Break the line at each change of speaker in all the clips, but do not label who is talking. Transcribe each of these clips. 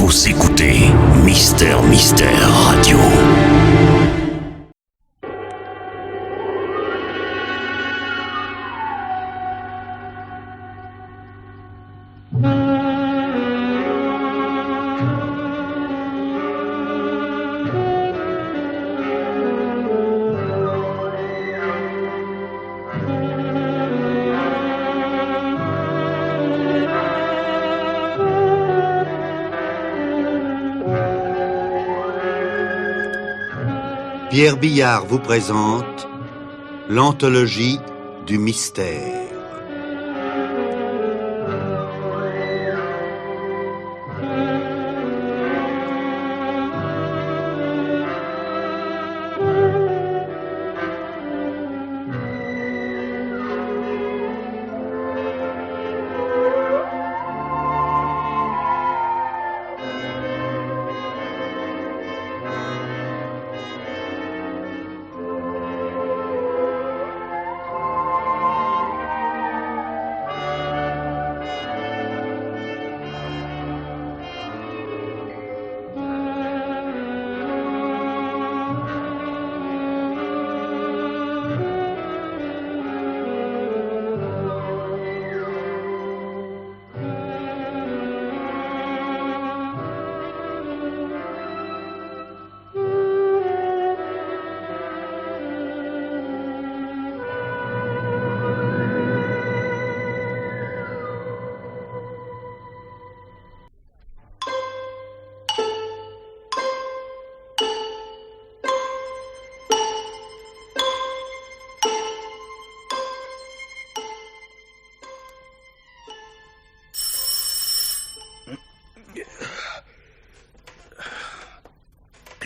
Vous écoutez Mystère Radio.
Pierre Billard vous présente l'anthologie du mystère.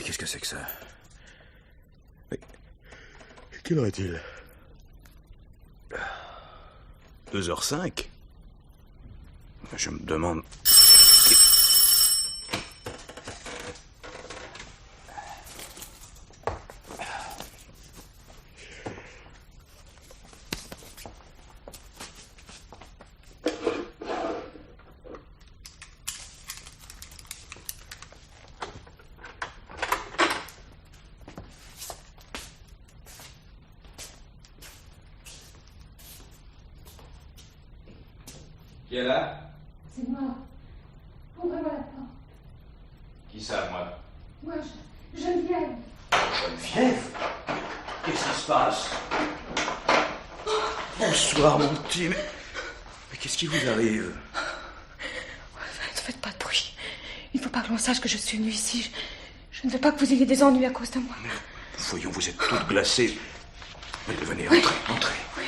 Qu'est-ce que c'est que ça? Mais quelle heure est-il? 2h05. Je me demande...
Qui est là?
C'est moi. Ouvrez-moi la porte.
Qui ça, moi?
Moi, Geneviève.
Geneviève? Qu'est-ce qui se passe? Bonsoir, mon petit. Mais qu'est-ce qui vous arrive?
Ne faites pas de bruit. Il ne faut pas que l'on sache que je suis venue ici. Je ne veux pas que vous ayez des ennuis à cause de moi.
Voyons, vous êtes toute glacée. Mais venez, entrez, entrez.
Oui.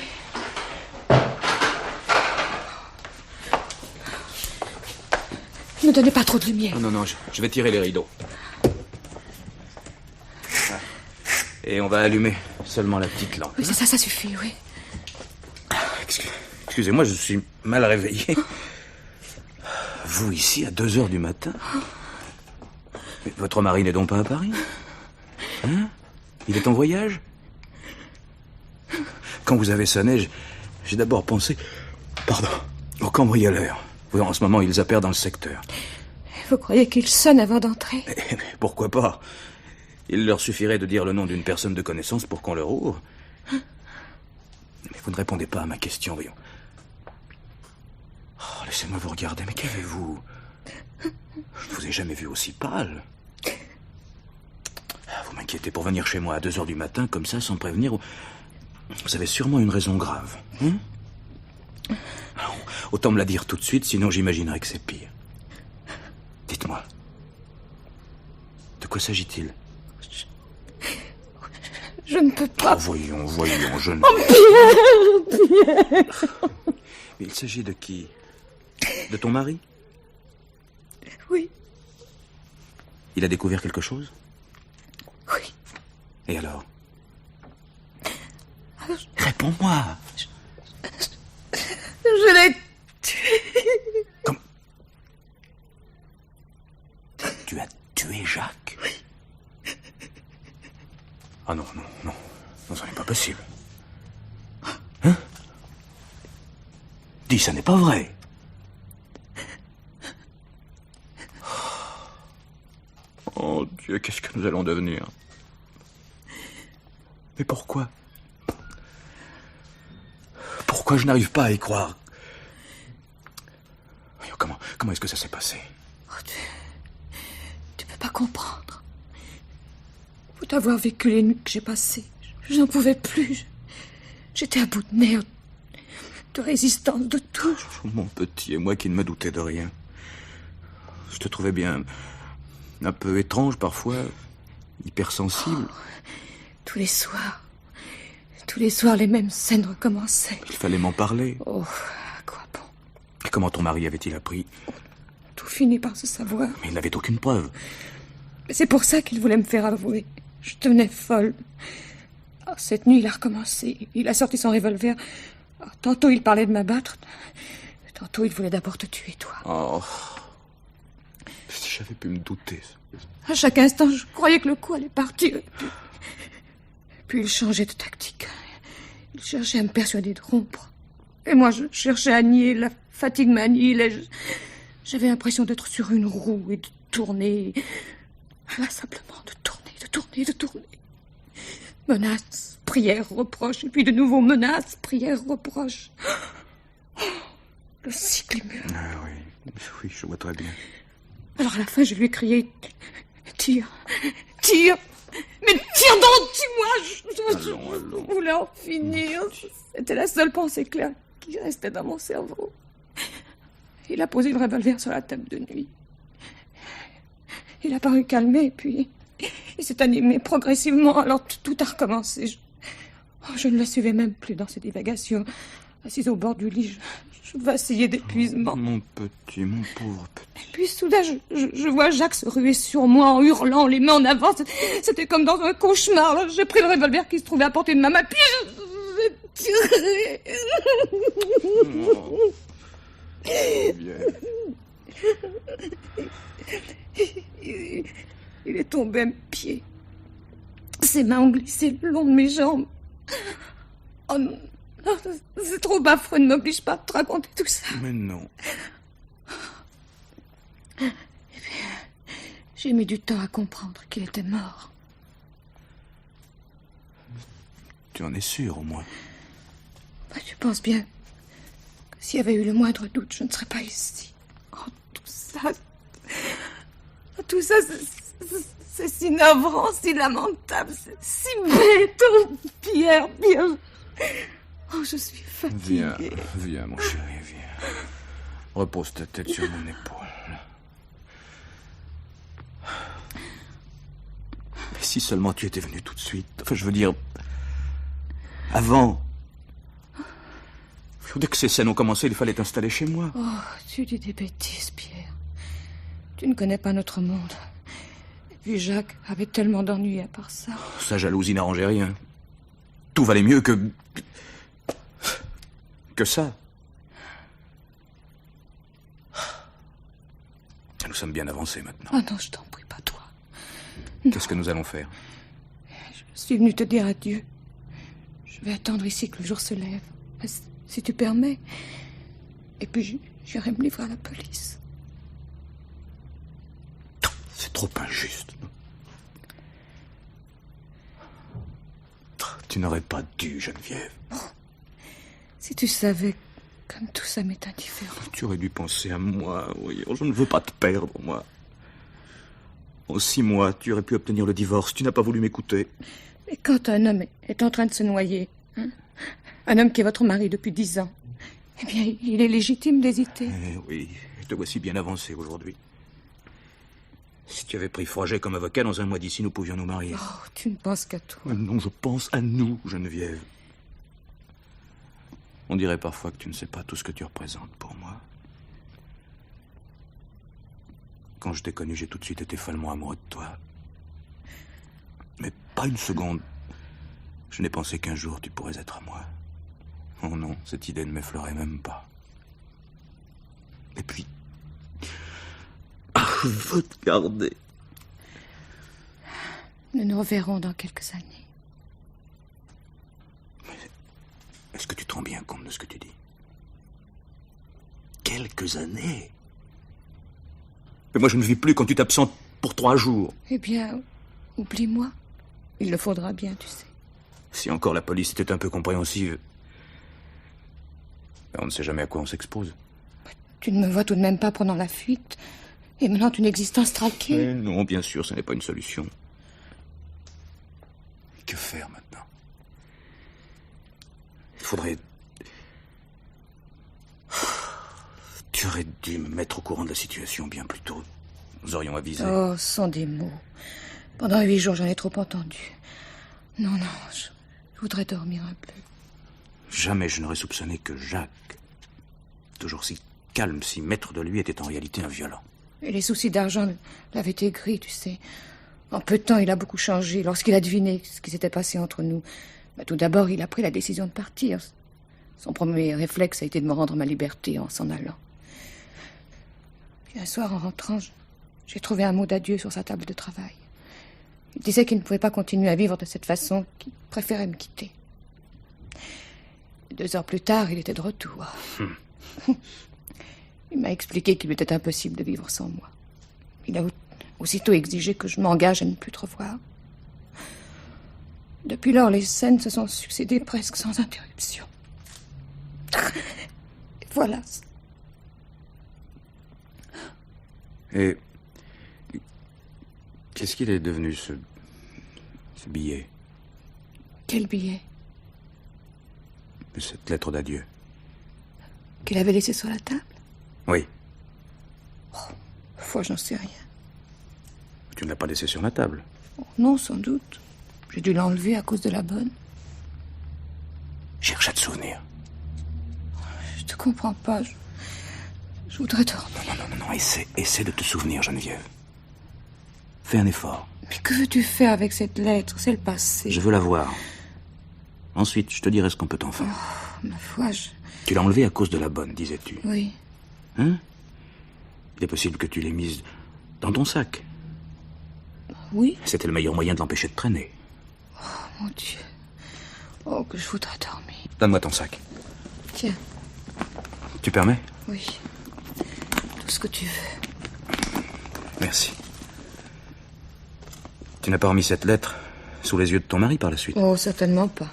Ne donnez pas trop de lumière.
Non, je vais tirer les rideaux. Ah. Et on va allumer seulement la petite lampe.
Oui, ça suffit, oui.
Excusez-moi, je suis mal réveillé. Vous ici à 2h du matin? Mais votre mari n'est donc pas à Paris? Hein? Il est en voyage? Quand vous avez sonné, j'ai d'abord pensé... Pardon, aux cambrioleurs. Oui, en ce moment, ils opèrent dans le secteur.
Vous croyez qu'ils sonnent avant d'entrer?
Mais pourquoi pas? Il leur suffirait de dire le nom d'une personne de connaissance pour qu'on leur ouvre. Mais vous ne répondez pas à ma question, voyons. Oh, laissez-moi vous regarder, mais qu'avez-vous? Je ne vous ai jamais vu aussi pâle. Vous m'inquiétez pour venir chez moi à 2h du matin, comme ça, sans prévenir. Vous avez sûrement une raison grave. Hein? Alors, autant me la dire tout de suite, sinon j'imaginerais que c'est pire. Dites-moi. De quoi s'agit-il?
Je ne peux pas.
Oh, voyons, je ne...
Oh, Pierre.
Mais il s'agit de qui? De ton mari?
Oui.
Il a découvert quelque chose?
Oui.
Et alors? Réponds-moi.
Je l'ai tué.
Comme... Tu as tué Jacques?
Oui.
Ah non, ça n'est pas possible. Hein? Dis, ça n'est pas vrai. Dieu, qu'est-ce que nous allons devenir? Mais pourquoi? Pourquoi je n'arrive pas à y croire? Comment est-ce que ça s'est passé?
Oh, tu peux pas comprendre. Faut avoir vécu les nuits que j'ai passées. Je n'en pouvais plus. J'étais à bout de nerfs, de résistance, de tout.
Mon petit, et moi qui ne me doutais de rien. Je te trouvais bien un peu étrange parfois, hypersensible.
Oh, tous les soirs, les mêmes scènes recommençaient.
Il fallait m'en parler.
Oh, à quoi bon?
Et comment ton mari avait-il appris?
Tout finit par se savoir.
Mais il n'avait aucune preuve.
Mais c'est pour ça qu'il voulait me faire avouer. Je devenais folle. Oh, cette nuit, il a recommencé. Il a sorti son revolver. Oh, tantôt, il parlait de m'abattre. Tantôt, il voulait d'abord te tuer, toi.
Oh. Si j'avais pu me douter.
À chaque instant, je croyais que le coup allait partir. Puis il changeait de tactique. Il cherchait à me persuader de rompre. Et moi, je cherchais à nier. La fatigue m'annihilait. J'avais l'impression d'être sur une roue et de tourner. Inlassablement, de tourner. Menaces, prières, reproches. Et puis de nouveau menaces, prières, reproches. Le cycle est mûr.
Ah oui, je vois très bien.
Alors à la fin, je lui ai crié... Tire. Mais tire donc, tue-moi. Je voulais en finir. C'était la seule pensée claire qui restait dans mon cerveau. Il a posé le revolver sur la table de nuit. Il a paru calmé, puis il s'est animé progressivement, alors tout a recommencé. Je ne le suivais même plus dans ses divagations. Assise au bord du lit, je vacillais d'épuisement.
Mon petit, mon pauvre petit.
Et puis soudain, je vois Jacques se ruer sur moi en hurlant, les mains en avant. C'était comme dans un cauchemar. J'ai pris le revolver qui se trouvait à portée de ma main, puis j'ai tiré.
Oh.
Il est tombé à mes pieds. Ses mains ont glissé le long de mes jambes. Oh non, c'est trop affreux, ne m'oblige pas à te raconter tout ça.
Mais non.
Et puis, j'ai mis du temps à comprendre qu'il était mort.
Tu en es sûr, au moins?
Tu penses bien que s'il y avait eu le moindre doute, je ne serais pas ici. Oh, tout ça, c'est si navrant, si lamentable, c'est si bête. Oh, Pierre. Oh, je suis fatiguée.
Viens, mon chéri, viens. Repose ta tête sur mon épaule. Mais si seulement tu étais venu tout de suite. Enfin, je veux dire... Avant. Dès que ces scènes ont commencé, il fallait t'installer chez moi.
Oh, tu dis des bêtises, Pierre. Tu ne connais pas notre monde. Et puis Jacques avait tellement d'ennuis à part ça.
Sa jalousie n'arrangeait rien. Tout valait mieux que ça. Nous sommes bien avancés maintenant.
Ah non, je t'en prie, pas toi.
Qu'est-ce que nous allons faire?
Je suis venue te dire adieu. Je vais attendre ici que le jour se lève. Si tu permets. Et puis j'irai me livrer à la police.
C'est trop injuste. Tu n'aurais pas dû, Geneviève.
Oh, si tu savais comme tout ça m'est indifférent.
Tu aurais dû penser à moi, oui. Je ne veux pas te perdre, moi. En 6 mois, tu aurais pu obtenir le divorce. Tu n'as pas voulu m'écouter.
Mais quand un homme est en train de se noyer, un homme qui est votre mari depuis 10 ans, eh bien, il est légitime d'hésiter.
Eh oui, te voici bien avancé aujourd'hui. Si tu avais pris Froget comme avocat, dans 1 mois d'ici, nous pouvions nous marier.
Oh, tu ne penses qu'à toi.
Mais non, je pense à nous, Geneviève. On dirait parfois que tu ne sais pas tout ce que tu représentes pour moi. Quand je t'ai connu, j'ai tout de suite été follement amoureux de toi. Mais pas une seconde. Je n'ai pensé qu'un jour tu pourrais être à moi. Oh non, cette idée ne m'effleurait même pas. Et puis... je veux te garder.
Nous nous reverrons dans quelques années.
Mais est-ce que tu te rends bien compte de ce que tu dis? Quelques années? Mais moi, je ne vis plus quand tu t'absentes pour 3 jours.
Eh bien, oublie-moi. Il le faudra bien, tu sais.
Si encore la police était un peu compréhensive. Mais on ne sait jamais à quoi on s'expose.
Tu ne me vois tout de même pas pendant la fuite. Et maintenant, une existence traquée.
Non, bien sûr, ce n'est pas une solution. Que faire maintenant? Il faudrait... Tu aurais dû me mettre au courant de la situation bien plus tôt. Nous aurions avisé.
Oh, sans des mots. Pendant 8 jours, j'en ai trop entendu. Non, je voudrais dormir un peu.
Jamais je n'aurais soupçonné que Jacques, toujours si calme, si maître de lui, était en réalité un violent.
Et les soucis d'argent l'avaient aigri, tu sais. En peu de temps, il a beaucoup changé. Lorsqu'il a deviné ce qui s'était passé entre nous, tout d'abord, il a pris la décision de partir. Son premier réflexe a été de me rendre ma liberté en s'en allant. Puis un soir, en rentrant, j'ai trouvé un mot d'adieu sur sa table de travail. Il disait qu'il ne pouvait pas continuer à vivre de cette façon, qu'il préférait me quitter. 2 heures plus tard, il était de retour. Il m'a expliqué qu'il lui était impossible de vivre sans moi. Il a aussitôt exigé que je m'engage à ne plus te revoir. Depuis lors, les scènes se sont succédées presque sans interruption. Et voilà.
Et qu'est-ce qu'il est devenu, ce billet?
Quel billet?
Cette lettre d'adieu.
Qu'il avait laissé sur la table?
Oui.
Foi, j'en sais rien.
Tu ne l'as pas laissé sur la table?
Oh, non, sans doute. J'ai dû l'enlever à cause de la bonne.
Cherche à te souvenir.
Je te comprends pas. Je voudrais dormir.
Non. Essaie de te souvenir, Geneviève. Fais un effort.
Mais que veux-tu faire avec cette lettre? C'est le passé.
Je veux la voir. Ensuite, je te dirai ce qu'on peut en faire.
Oh, ma foi,
Tu l'as enlevée à cause de la bonne, disais-tu.
Oui.
Hein? Il est possible que tu l'aies mise dans ton sac.
Oui.
C'était le meilleur moyen de l'empêcher de traîner.
Oh, mon Dieu. Oh, que je voudrais dormir.
Donne-moi ton sac.
Tiens.
Tu permets?
Oui. Tout ce que tu veux.
Merci. Tu n'as pas remis cette lettre sous les yeux de ton mari par la suite?
Oh, certainement pas.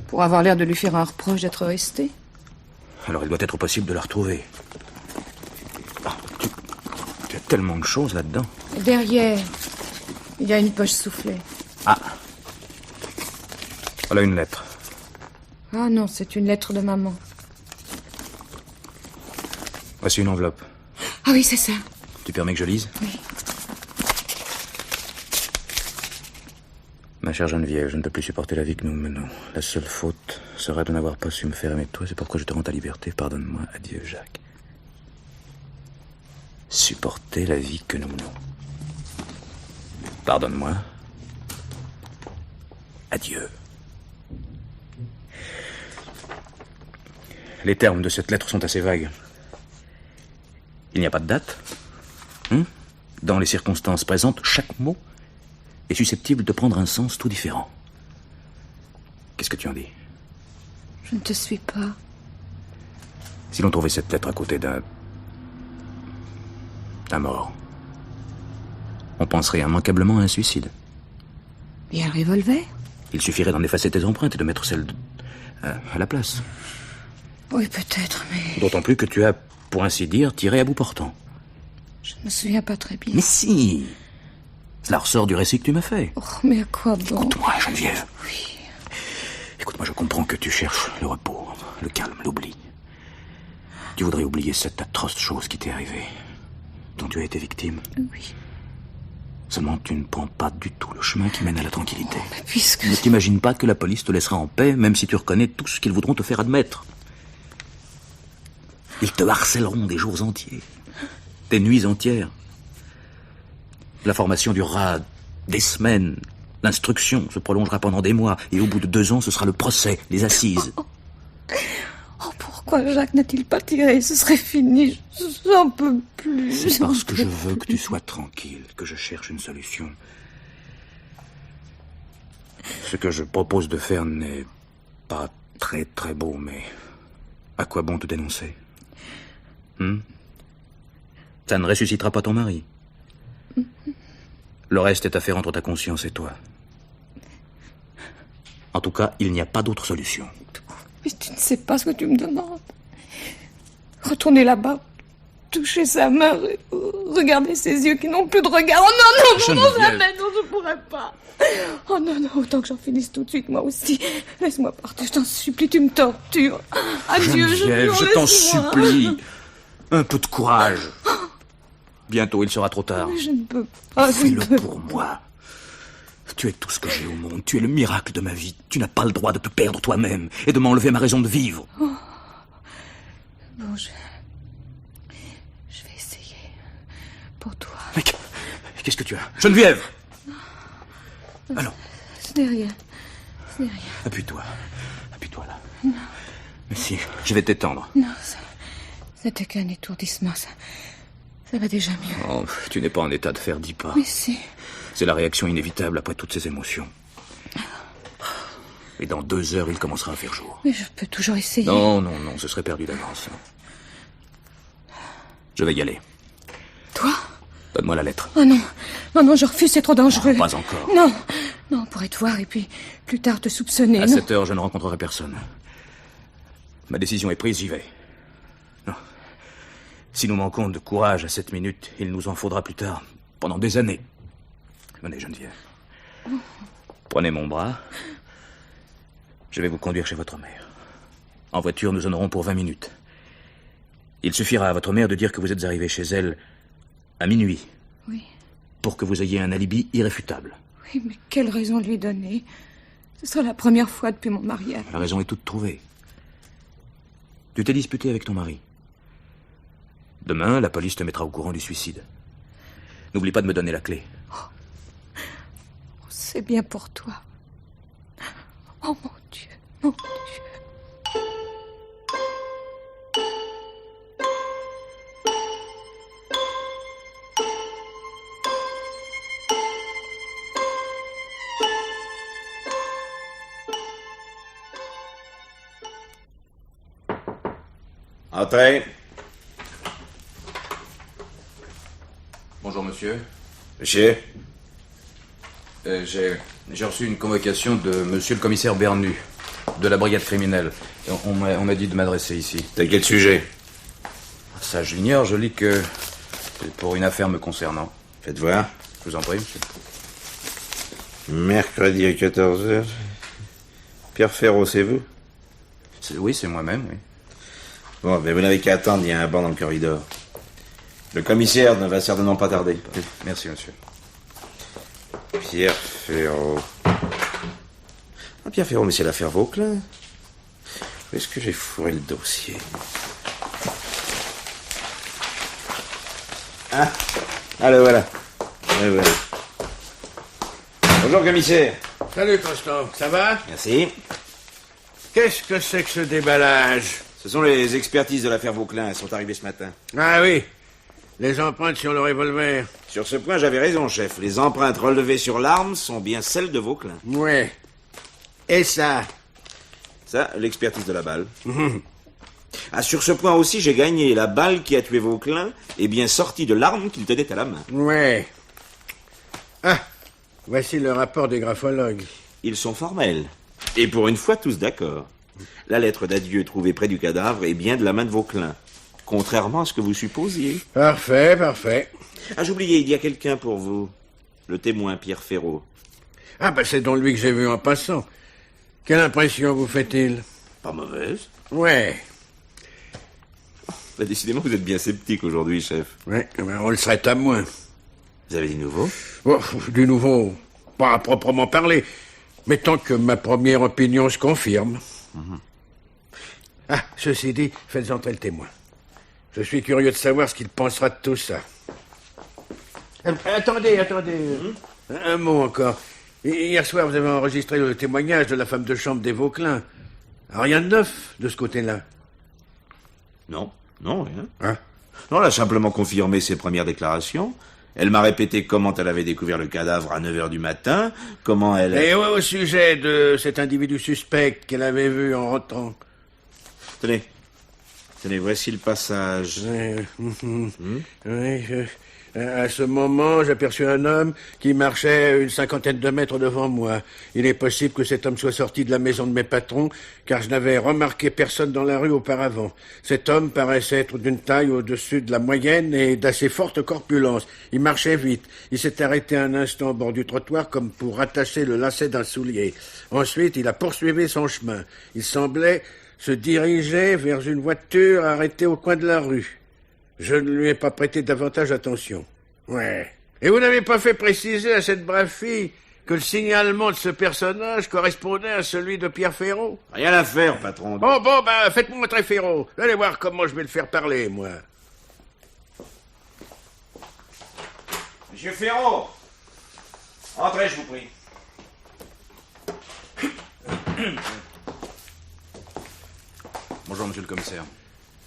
Pour avoir l'air de lui faire un reproche d'être resté.
Alors il doit être possible de la retrouver. Ah, tu as tellement de choses là-dedans.
Derrière, il y a une poche soufflée.
Ah. Voilà une lettre.
Ah non, c'est une lettre de maman.
Voici une enveloppe.
Ah oui, c'est ça.
Tu permets que je lise?
Oui.
Ma chère Geneviève, je ne peux plus supporter la vie que nous menons. La seule faute sera de n'avoir pas su me faire aimer de toi. C'est pourquoi je te rends ta liberté. Pardonne-moi. Adieu, Jacques. Supporter la vie que nous menons. Pardonne-moi. Adieu. Les termes de cette lettre sont assez vagues. Il n'y a pas de date. Dans les circonstances présentes, chaque mot est susceptible de prendre un sens tout différent. Qu'est-ce que tu en dis?
Je ne te suis pas.
Si l'on trouvait cette lettre à côté d'un mort, on penserait immanquablement à un suicide.
Et un revolver?
Il suffirait d'en effacer tes empreintes et de mettre celles à la place.
Oui, peut-être, mais...
D'autant plus que tu as, pour ainsi dire, tiré à bout portant.
Je ne me souviens pas très bien.
Mais si! Cela ressort du récit que tu m'as fait.
Oh, mais à quoi bon?
Écoute-moi, Geneviève.
Oui.
Écoute-moi, je comprends que tu cherches le repos, le calme, l'oubli. Tu voudrais oublier cette atroce chose qui t'est arrivée, dont tu as été victime.
Oui.
Seulement, tu ne prends pas du tout le chemin qui mène à la tranquillité.
Oh, mais puisque...
Ne t'imagine pas que la police te laissera en paix, même si tu reconnais tout ce qu'ils voudront te faire admettre. Ils te harcèleront des jours entiers, des nuits entières. La formation durera des semaines. L'instruction se prolongera pendant des mois. Et au bout de 2 ans, ce sera le procès, les assises.
Oh, pourquoi Jacques n'a-t-il pas tiré? Ce serait fini. J'en peux plus.
C'est parce que je veux que tu sois tranquille que je cherche une solution. Ce que je propose de faire n'est pas très très beau, mais à quoi bon te dénoncer? Ça ne ressuscitera pas ton mari. Le reste est affaire entre ta conscience et toi. En tout cas, il n'y a pas d'autre solution.
Mais tu ne sais pas ce que tu me demandes. Retourner là-bas, toucher sa main, regarder ses yeux qui n'ont plus de regard. Oh non, non, non, jamais, non, je pourrais pas. Oh non, non, autant que j'en finisse tout de suite, moi aussi. Laisse-moi partir, je t'en supplie, tu me tortures. Adieu,
Geneviève, je t'en supplie. Un peu de courage. Bientôt, il sera trop tard.
Mais je ne peux pas.
Fais-le pour moi. Tu es tout ce que j'ai au monde. Tu es le miracle de ma vie. Tu n'as pas le droit de te perdre toi-même et de m'enlever ma raison de vivre.
Oh. Bon, je vais essayer. Pour toi.
Mais qu'est-ce que tu as? Geneviève! Allons.
Ce n'est rien. Ce n'est rien.
Appuie-toi. Appuie-toi là. Non. Mais si, je vais t'étendre.
Non, c'était qu'un étourdissement. Ça va déjà mieux.
Oh, tu n'es pas en état de faire 10 pas.
Mais si.
C'est la réaction inévitable après toutes ces émotions. Et dans 2 heures, il commencera à faire jour.
Mais je peux toujours essayer.
Non, non, non, ce serait perdu d'avance. Je vais y aller.
Toi?
Donne-moi la lettre.
Oh non. Non, non, je refuse, c'est trop dangereux.
Oh, pas encore.
Non. Non, on pourrait te voir et puis plus tard te soupçonner.
À
non.
7 heures, je ne rencontrerai personne. Ma décision est prise, j'y vais. Non. Si nous manquons de courage à cette minute, il nous en faudra plus tard, pendant des années. Venez, Geneviève. Prenez mon bras. Je vais vous conduire chez votre mère. En voiture, nous en aurons pour 20 minutes. Il suffira à votre mère de dire que vous êtes arrivé chez elle à minuit.
Oui.
Pour que vous ayez un alibi irréfutable.
Oui, mais quelle raison lui donner? Ce sera la première fois depuis mon mariage.
La raison est toute trouvée. Tu t'es disputé avec ton mari. Demain, la police te mettra au courant du suicide. N'oublie pas de me donner la clé.
C'est bien pour toi. Oh mon Dieu, mon Dieu.
Entrez.
Bonjour, monsieur.
Monsieur.
J'ai reçu une convocation de monsieur le commissaire Bernu, de la brigade criminelle. On m'a dit de m'adresser ici.
T'as quel sujet?
Ça, j'ignore. Je lis que c'est pour une affaire me concernant.
Faites voir.
Je vous en prie, monsieur.
Mercredi à 14h. Pierre Ferraud, c'est vous?
Oui, c'est moi-même, oui.
Bon, mais vous n'avez qu'à attendre, il y a un banc dans le corridor. Le commissaire ne va certainement pas tarder.
Merci, monsieur.
Pierre Ferraud. Ah, Pierre Ferraud, mais c'est l'affaire Vauquelin. Où est-ce que j'ai fourré le dossier? Ah, le voilà. Le voilà. Bonjour, commissaire.
Salut, Constant. Ça va?
Merci.
Qu'est-ce que c'est que ce déballage?
Ce sont les expertises de l'affaire Vauquelin. Elles sont arrivées ce matin.
Ah oui. Les empreintes sur le revolver.
Sur ce point, j'avais raison, chef. Les empreintes relevées sur l'arme sont bien celles de Vauquelin.
Ouais. Et ça?
Ça, l'expertise de la balle. Ah, sur ce point aussi, j'ai gagné. La balle qui a tué Vauquelin est bien sortie de l'arme qu'il tenait à la main.
Ouais. Ah, voici le rapport des graphologues.
Ils sont formels. Et pour une fois, tous d'accord. La lettre d'adieu trouvée près du cadavre est bien de la main de Vauquelin. Contrairement à ce que vous supposiez.
Parfait, parfait.
Ah, j'oubliais, il y a quelqu'un pour vous. Le témoin, Pierre Ferraud.
Ah, ben c'est donc lui que j'ai vu en passant. Quelle impression vous fait-il?
Pas mauvaise.
Ouais.
Bah, décidément, vous êtes bien sceptique aujourd'hui, chef.
Ouais, ben on le serait à moins.
Vous avez des nouveaux?
Oh, du nouveau, pas à proprement parler. Mais tant que ma première opinion se confirme. Ah, ceci dit, faites entrer le témoin. Je suis curieux de savoir ce qu'il pensera de tout ça. Attendez. Un mot encore. Hier soir, vous avez enregistré le témoignage de la femme de chambre des Vauquelin. Rien de neuf de ce côté-là.
Non, rien.
Hein?
Non, elle a simplement confirmé ses premières déclarations. Elle m'a répété comment elle avait découvert le cadavre à 9h du matin, comment elle...
Et au sujet de cet individu suspect qu'elle avait vu en rentrant.
Tenez, voici le passage.
Oui, À ce moment, j'aperçus un homme qui marchait une 50aine de mètres devant moi. Il est possible que cet homme soit sorti de la maison de mes patrons, car je n'avais remarqué personne dans la rue auparavant. Cet homme paraissait être d'une taille au-dessus de la moyenne et d'assez forte corpulence. Il marchait vite. Il s'est arrêté un instant au bord du trottoir comme pour rattacher le lacet d'un soulier. Ensuite, il a poursuivi son chemin. Il semblait se diriger vers une voiture arrêtée au coin de la rue. Je ne lui ai pas prêté davantage attention. Ouais. Et vous n'avez pas fait préciser à cette brave fille que le signalement de ce personnage correspondait à celui de Pierre Ferraud?
Rien à faire, patron.
Bon, faites-moi montrer Ferraud. Allez voir comment je vais le faire parler, moi.
Monsieur Ferraud, entrez, je vous prie.
Bonjour, monsieur le commissaire.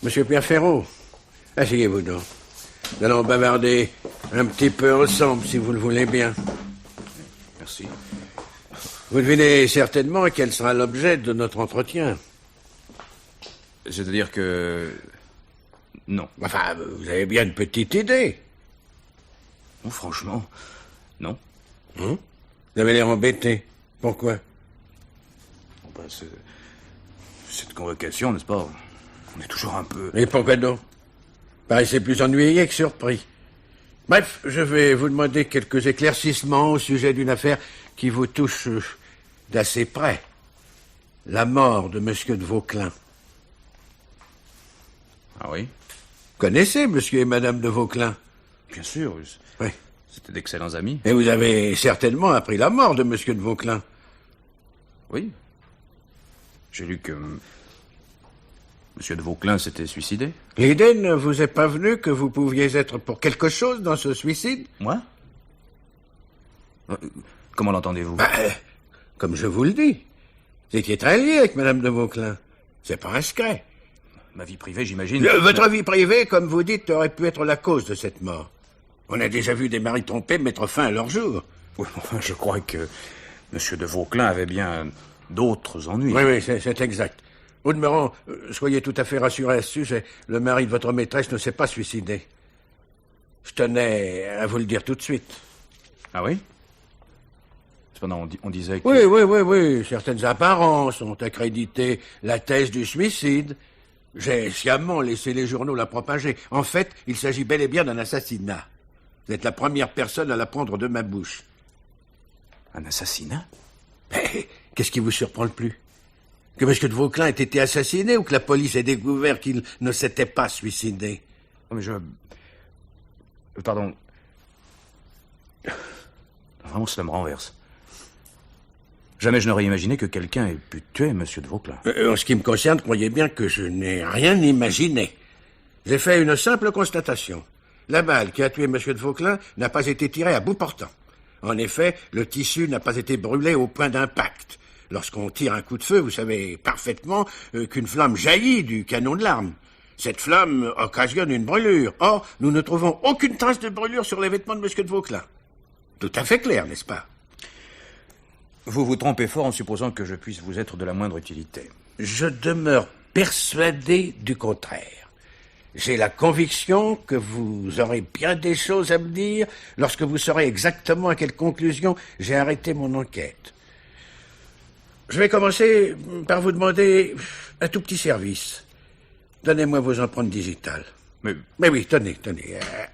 Monsieur Pierre Ferraud, asseyez-vous donc. Nous allons bavarder un petit peu ensemble, si vous le voulez bien.
Merci.
Vous devinez certainement quel sera l'objet de notre entretien.
C'est-à-dire que... Non.
Enfin, vous avez bien une petite idée.
Oh, franchement, non.
Vous avez l'air embêté. Pourquoi?
Bah, cette convocation, n'est-ce pas? On est toujours un peu...
Et pourquoi donc? Paraissez plus ennuyé que surpris. Bref, je vais vous demander quelques éclaircissements au sujet d'une affaire qui vous touche d'assez près. La mort de Monsieur de Vauquelin.
Ah oui?
Connaissez Monsieur et Madame de Vauquelin?
Bien sûr,
Oui.
c'était d'excellents amis.
Et vous avez certainement appris la mort de Monsieur de Vauquelin.
Oui. J'ai lu que... Monsieur de Vauquelin s'était suicidé.
L'idée ne vous est pas venue que vous pouviez être pour quelque chose dans ce suicide?
Moi? Comment l'entendez-vous?
Comme je vous le dis. Vous étiez très lié avec Madame de Vauquelin. C'est pas un secret.
Ma vie privée, j'imagine...
Votre vie privée, comme vous dites, aurait pu être la cause de cette mort. On a déjà vu des maris trompés mettre fin à leur jour.
Oui, enfin, je crois que Monsieur de Vauquelin avait bien d'autres ennuis.
Oui, c'est exact. Au demeurant, soyez tout à fait rassurés à ce sujet. Le mari de votre maîtresse ne s'est pas suicidé. Je tenais à vous le dire tout de suite.
Ah oui? Cependant, on disait que...
Oui. Certaines apparences ont accrédité la thèse du suicide. J'ai sciemment laissé les journaux la propager. En fait, il s'agit bel et bien d'un assassinat. Vous êtes la première personne à l'apprendre de ma bouche.
Un assassinat?
Mais qu'est-ce qui vous surprend le plus? Que M. de Vauquelin ait été assassiné ou que la police ait découvert qu'il ne s'était pas suicidé?
Oh, mais Pardon. Vraiment, cela me renverse. Jamais je n'aurais imaginé que quelqu'un ait pu tuer M. de Vauquelin.
En ce qui me concerne, croyez bien que je n'ai rien imaginé. J'ai fait une simple constatation. La balle qui a tué M. de Vauquelin n'a pas été tirée à bout portant. En effet, le tissu n'a pas été brûlé au point d'impact. Lorsqu'on tire un coup de feu, vous savez parfaitement qu'une flamme jaillit du canon de l'arme. Cette flamme occasionne une brûlure. Or, nous ne trouvons aucune trace de brûlure sur les vêtements de M. de Vauquelin. Tout à fait clair, n'est-ce pas?
Vous vous trompez fort en supposant que je puisse vous être de la moindre utilité.
Je demeure persuadé du contraire. J'ai la conviction que vous aurez bien des choses à me dire lorsque vous saurez exactement à quelle conclusion j'ai arrêté mon enquête. Je vais commencer par vous demander un tout petit service. Donnez-moi vos empreintes digitales. Mais oui, tenez.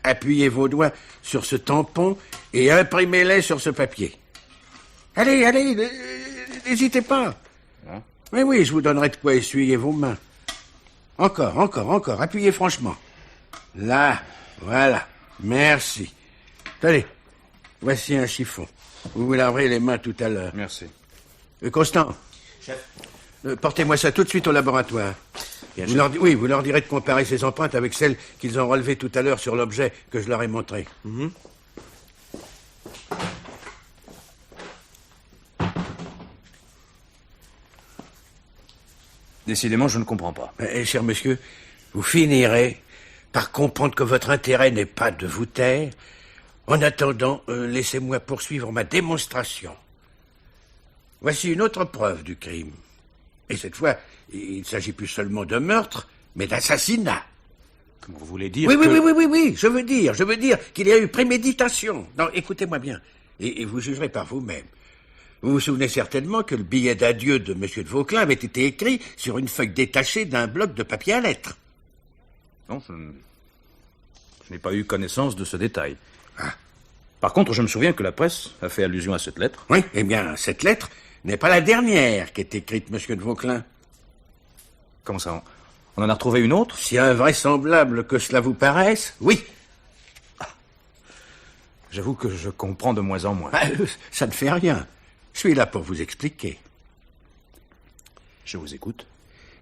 Appuyez vos doigts sur ce tampon et imprimez-les sur ce papier. Allez, n'hésitez pas.
Hein?
Oui, je vous donnerai de quoi essuyer vos mains. Encore, appuyez franchement. Là, voilà, merci. Tenez, voici un chiffon. Vous vous laverez les mains tout à l'heure.
Merci.
Constant.
Chef.
Portez-moi ça tout de suite au laboratoire.
Bien,
vous leur direz de comparer ces empreintes avec celles qu'ils ont relevées tout à l'heure sur l'objet que je leur ai montré.
Décidément, je ne comprends pas.
Cher monsieur, vous finirez par comprendre que votre intérêt n'est pas de vous taire. En attendant, laissez-moi poursuivre ma démonstration. Voici une autre preuve du crime. Et cette fois, il ne s'agit plus seulement de meurtre, mais d'assassinat.
Comment vous voulez dire
Oui,
que...
oui, je veux dire qu'il y a eu préméditation. Non, écoutez-moi bien, et vous jugerez par vous-même. Vous vous souvenez certainement que le billet d'adieu de M. de Vauquelin avait été écrit sur une feuille détachée d'un bloc de papier à lettres.
Non, je n'ai pas eu connaissance de ce détail. Par contre, je me souviens que la presse a fait allusion à cette lettre.
Oui, eh bien, cette lettre n'est pas la dernière qu'ait écrite M. de Vauquelin.
Comment ça, on en a retrouvé une autre?
Si invraisemblable que cela vous paraisse, oui.
J'avoue que je comprends de moins en moins.
Ça ne fait rien. Je suis là pour vous expliquer.
Je vous écoute.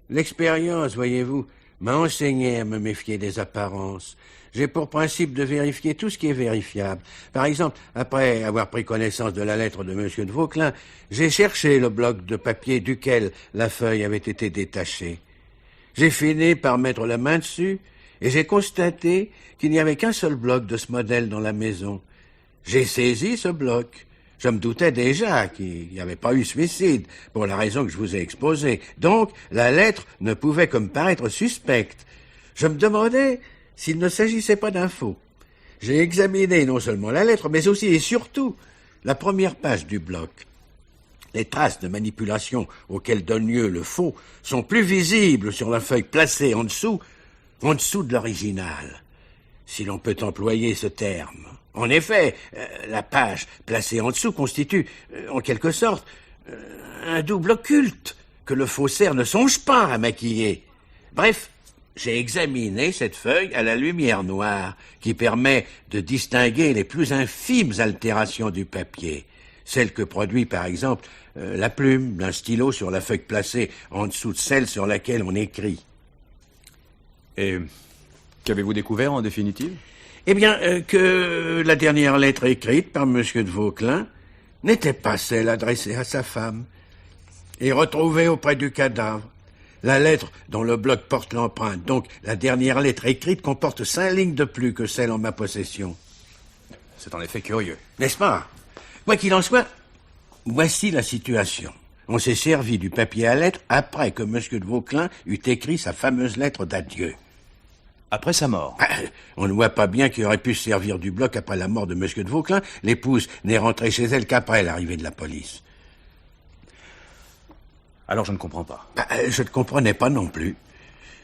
L'expérience, voyez-vous, m'a enseigné à me méfier des apparences. J'ai pour principe de vérifier tout ce qui est vérifiable. Par exemple, après avoir pris connaissance de la lettre de M. de Vauquelin, j'ai cherché le bloc de papier duquel la feuille avait été détachée. J'ai fini par mettre la main dessus et j'ai constaté qu'il n'y avait qu'un seul bloc de ce modèle dans la maison. J'ai saisi ce bloc. Je me doutais déjà qu'il n'y avait pas eu suicide, pour la raison que je vous ai exposée. Donc, la lettre ne pouvait que me paraître suspecte. Je me demandais s'il ne s'agissait pas d'un faux. J'ai examiné non seulement la lettre, mais aussi et surtout la première page du bloc. Les traces de manipulation auxquelles donne lieu le faux sont plus visibles sur la feuille placée en dessous de l'original, si l'on peut employer ce terme. En effet, la page placée en dessous constitue, en quelque sorte, un double occulte que le faussaire ne songe pas à maquiller. Bref, j'ai examiné cette feuille à la lumière noire, qui permet de distinguer les plus infimes altérations du papier, celles que produit par exemple la plume d'un stylo sur la feuille placée en dessous de celle sur laquelle on écrit.
Et qu'avez-vous découvert en définitive?
Eh bien, que la dernière lettre écrite par M. de Vauquelin n'était pas celle adressée à sa femme et retrouvée auprès du cadavre. La lettre dont le bloc porte l'empreinte, donc la dernière lettre écrite, comporte 5 lignes de plus que celle en ma possession.
C'est en effet curieux.
N'est-ce pas? Quoi qu'il en soit, voici la situation. On s'est servi du papier à lettres après que M. de Vauquelin eut écrit sa fameuse lettre d'adieu.
Après sa mort?
On ne voit pas bien qu'il aurait pu se servir du bloc après la mort de M. de Vauquelin. L'épouse n'est rentrée chez elle qu'après l'arrivée de la police.
Alors je ne comprends pas.
Je ne comprenais pas non plus.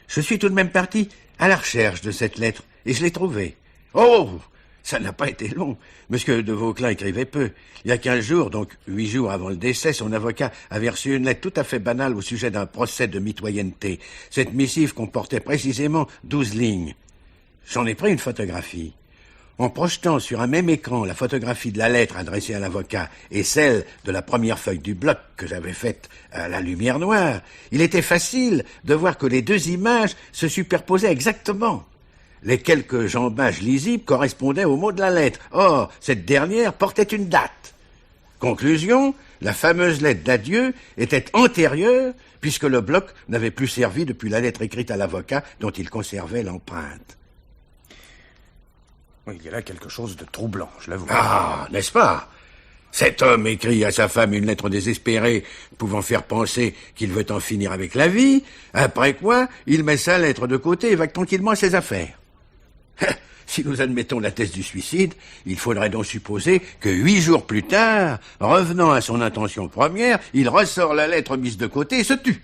Je suis tout de même parti à la recherche de cette lettre, et je l'ai trouvée. Oh! Ça n'a pas été long. Monsieur de Vauquelin écrivait peu. Il y a 15 jours, donc 8 jours avant le décès, son avocat avait reçu une lettre tout à fait banale au sujet d'un procès de mitoyenneté. Cette missive comportait précisément 12 lignes. J'en ai pris une photographie. En projetant sur un même écran la photographie de la lettre adressée à l'avocat et celle de la première feuille du bloc que j'avais faite à la lumière noire, il était facile de voir que les deux images se superposaient exactement. Les quelques jambages lisibles correspondaient aux mots de la lettre. Or, cette dernière portait une date. Conclusion, la fameuse lettre d'adieu était antérieure, puisque le bloc n'avait plus servi depuis la lettre écrite à l'avocat dont il conservait l'empreinte.
Oui, il y a là quelque chose de troublant, je l'avoue.
Ah, n'est-ce pas? Cet homme écrit à sa femme une lettre désespérée, pouvant faire penser qu'il veut en finir avec la vie, après quoi, il met sa lettre de côté et va tranquillement à ses affaires. Si nous admettons la thèse du suicide, il faudrait donc supposer que 8 jours plus tard, revenant à son intention première, il ressort la lettre mise de côté et se tue.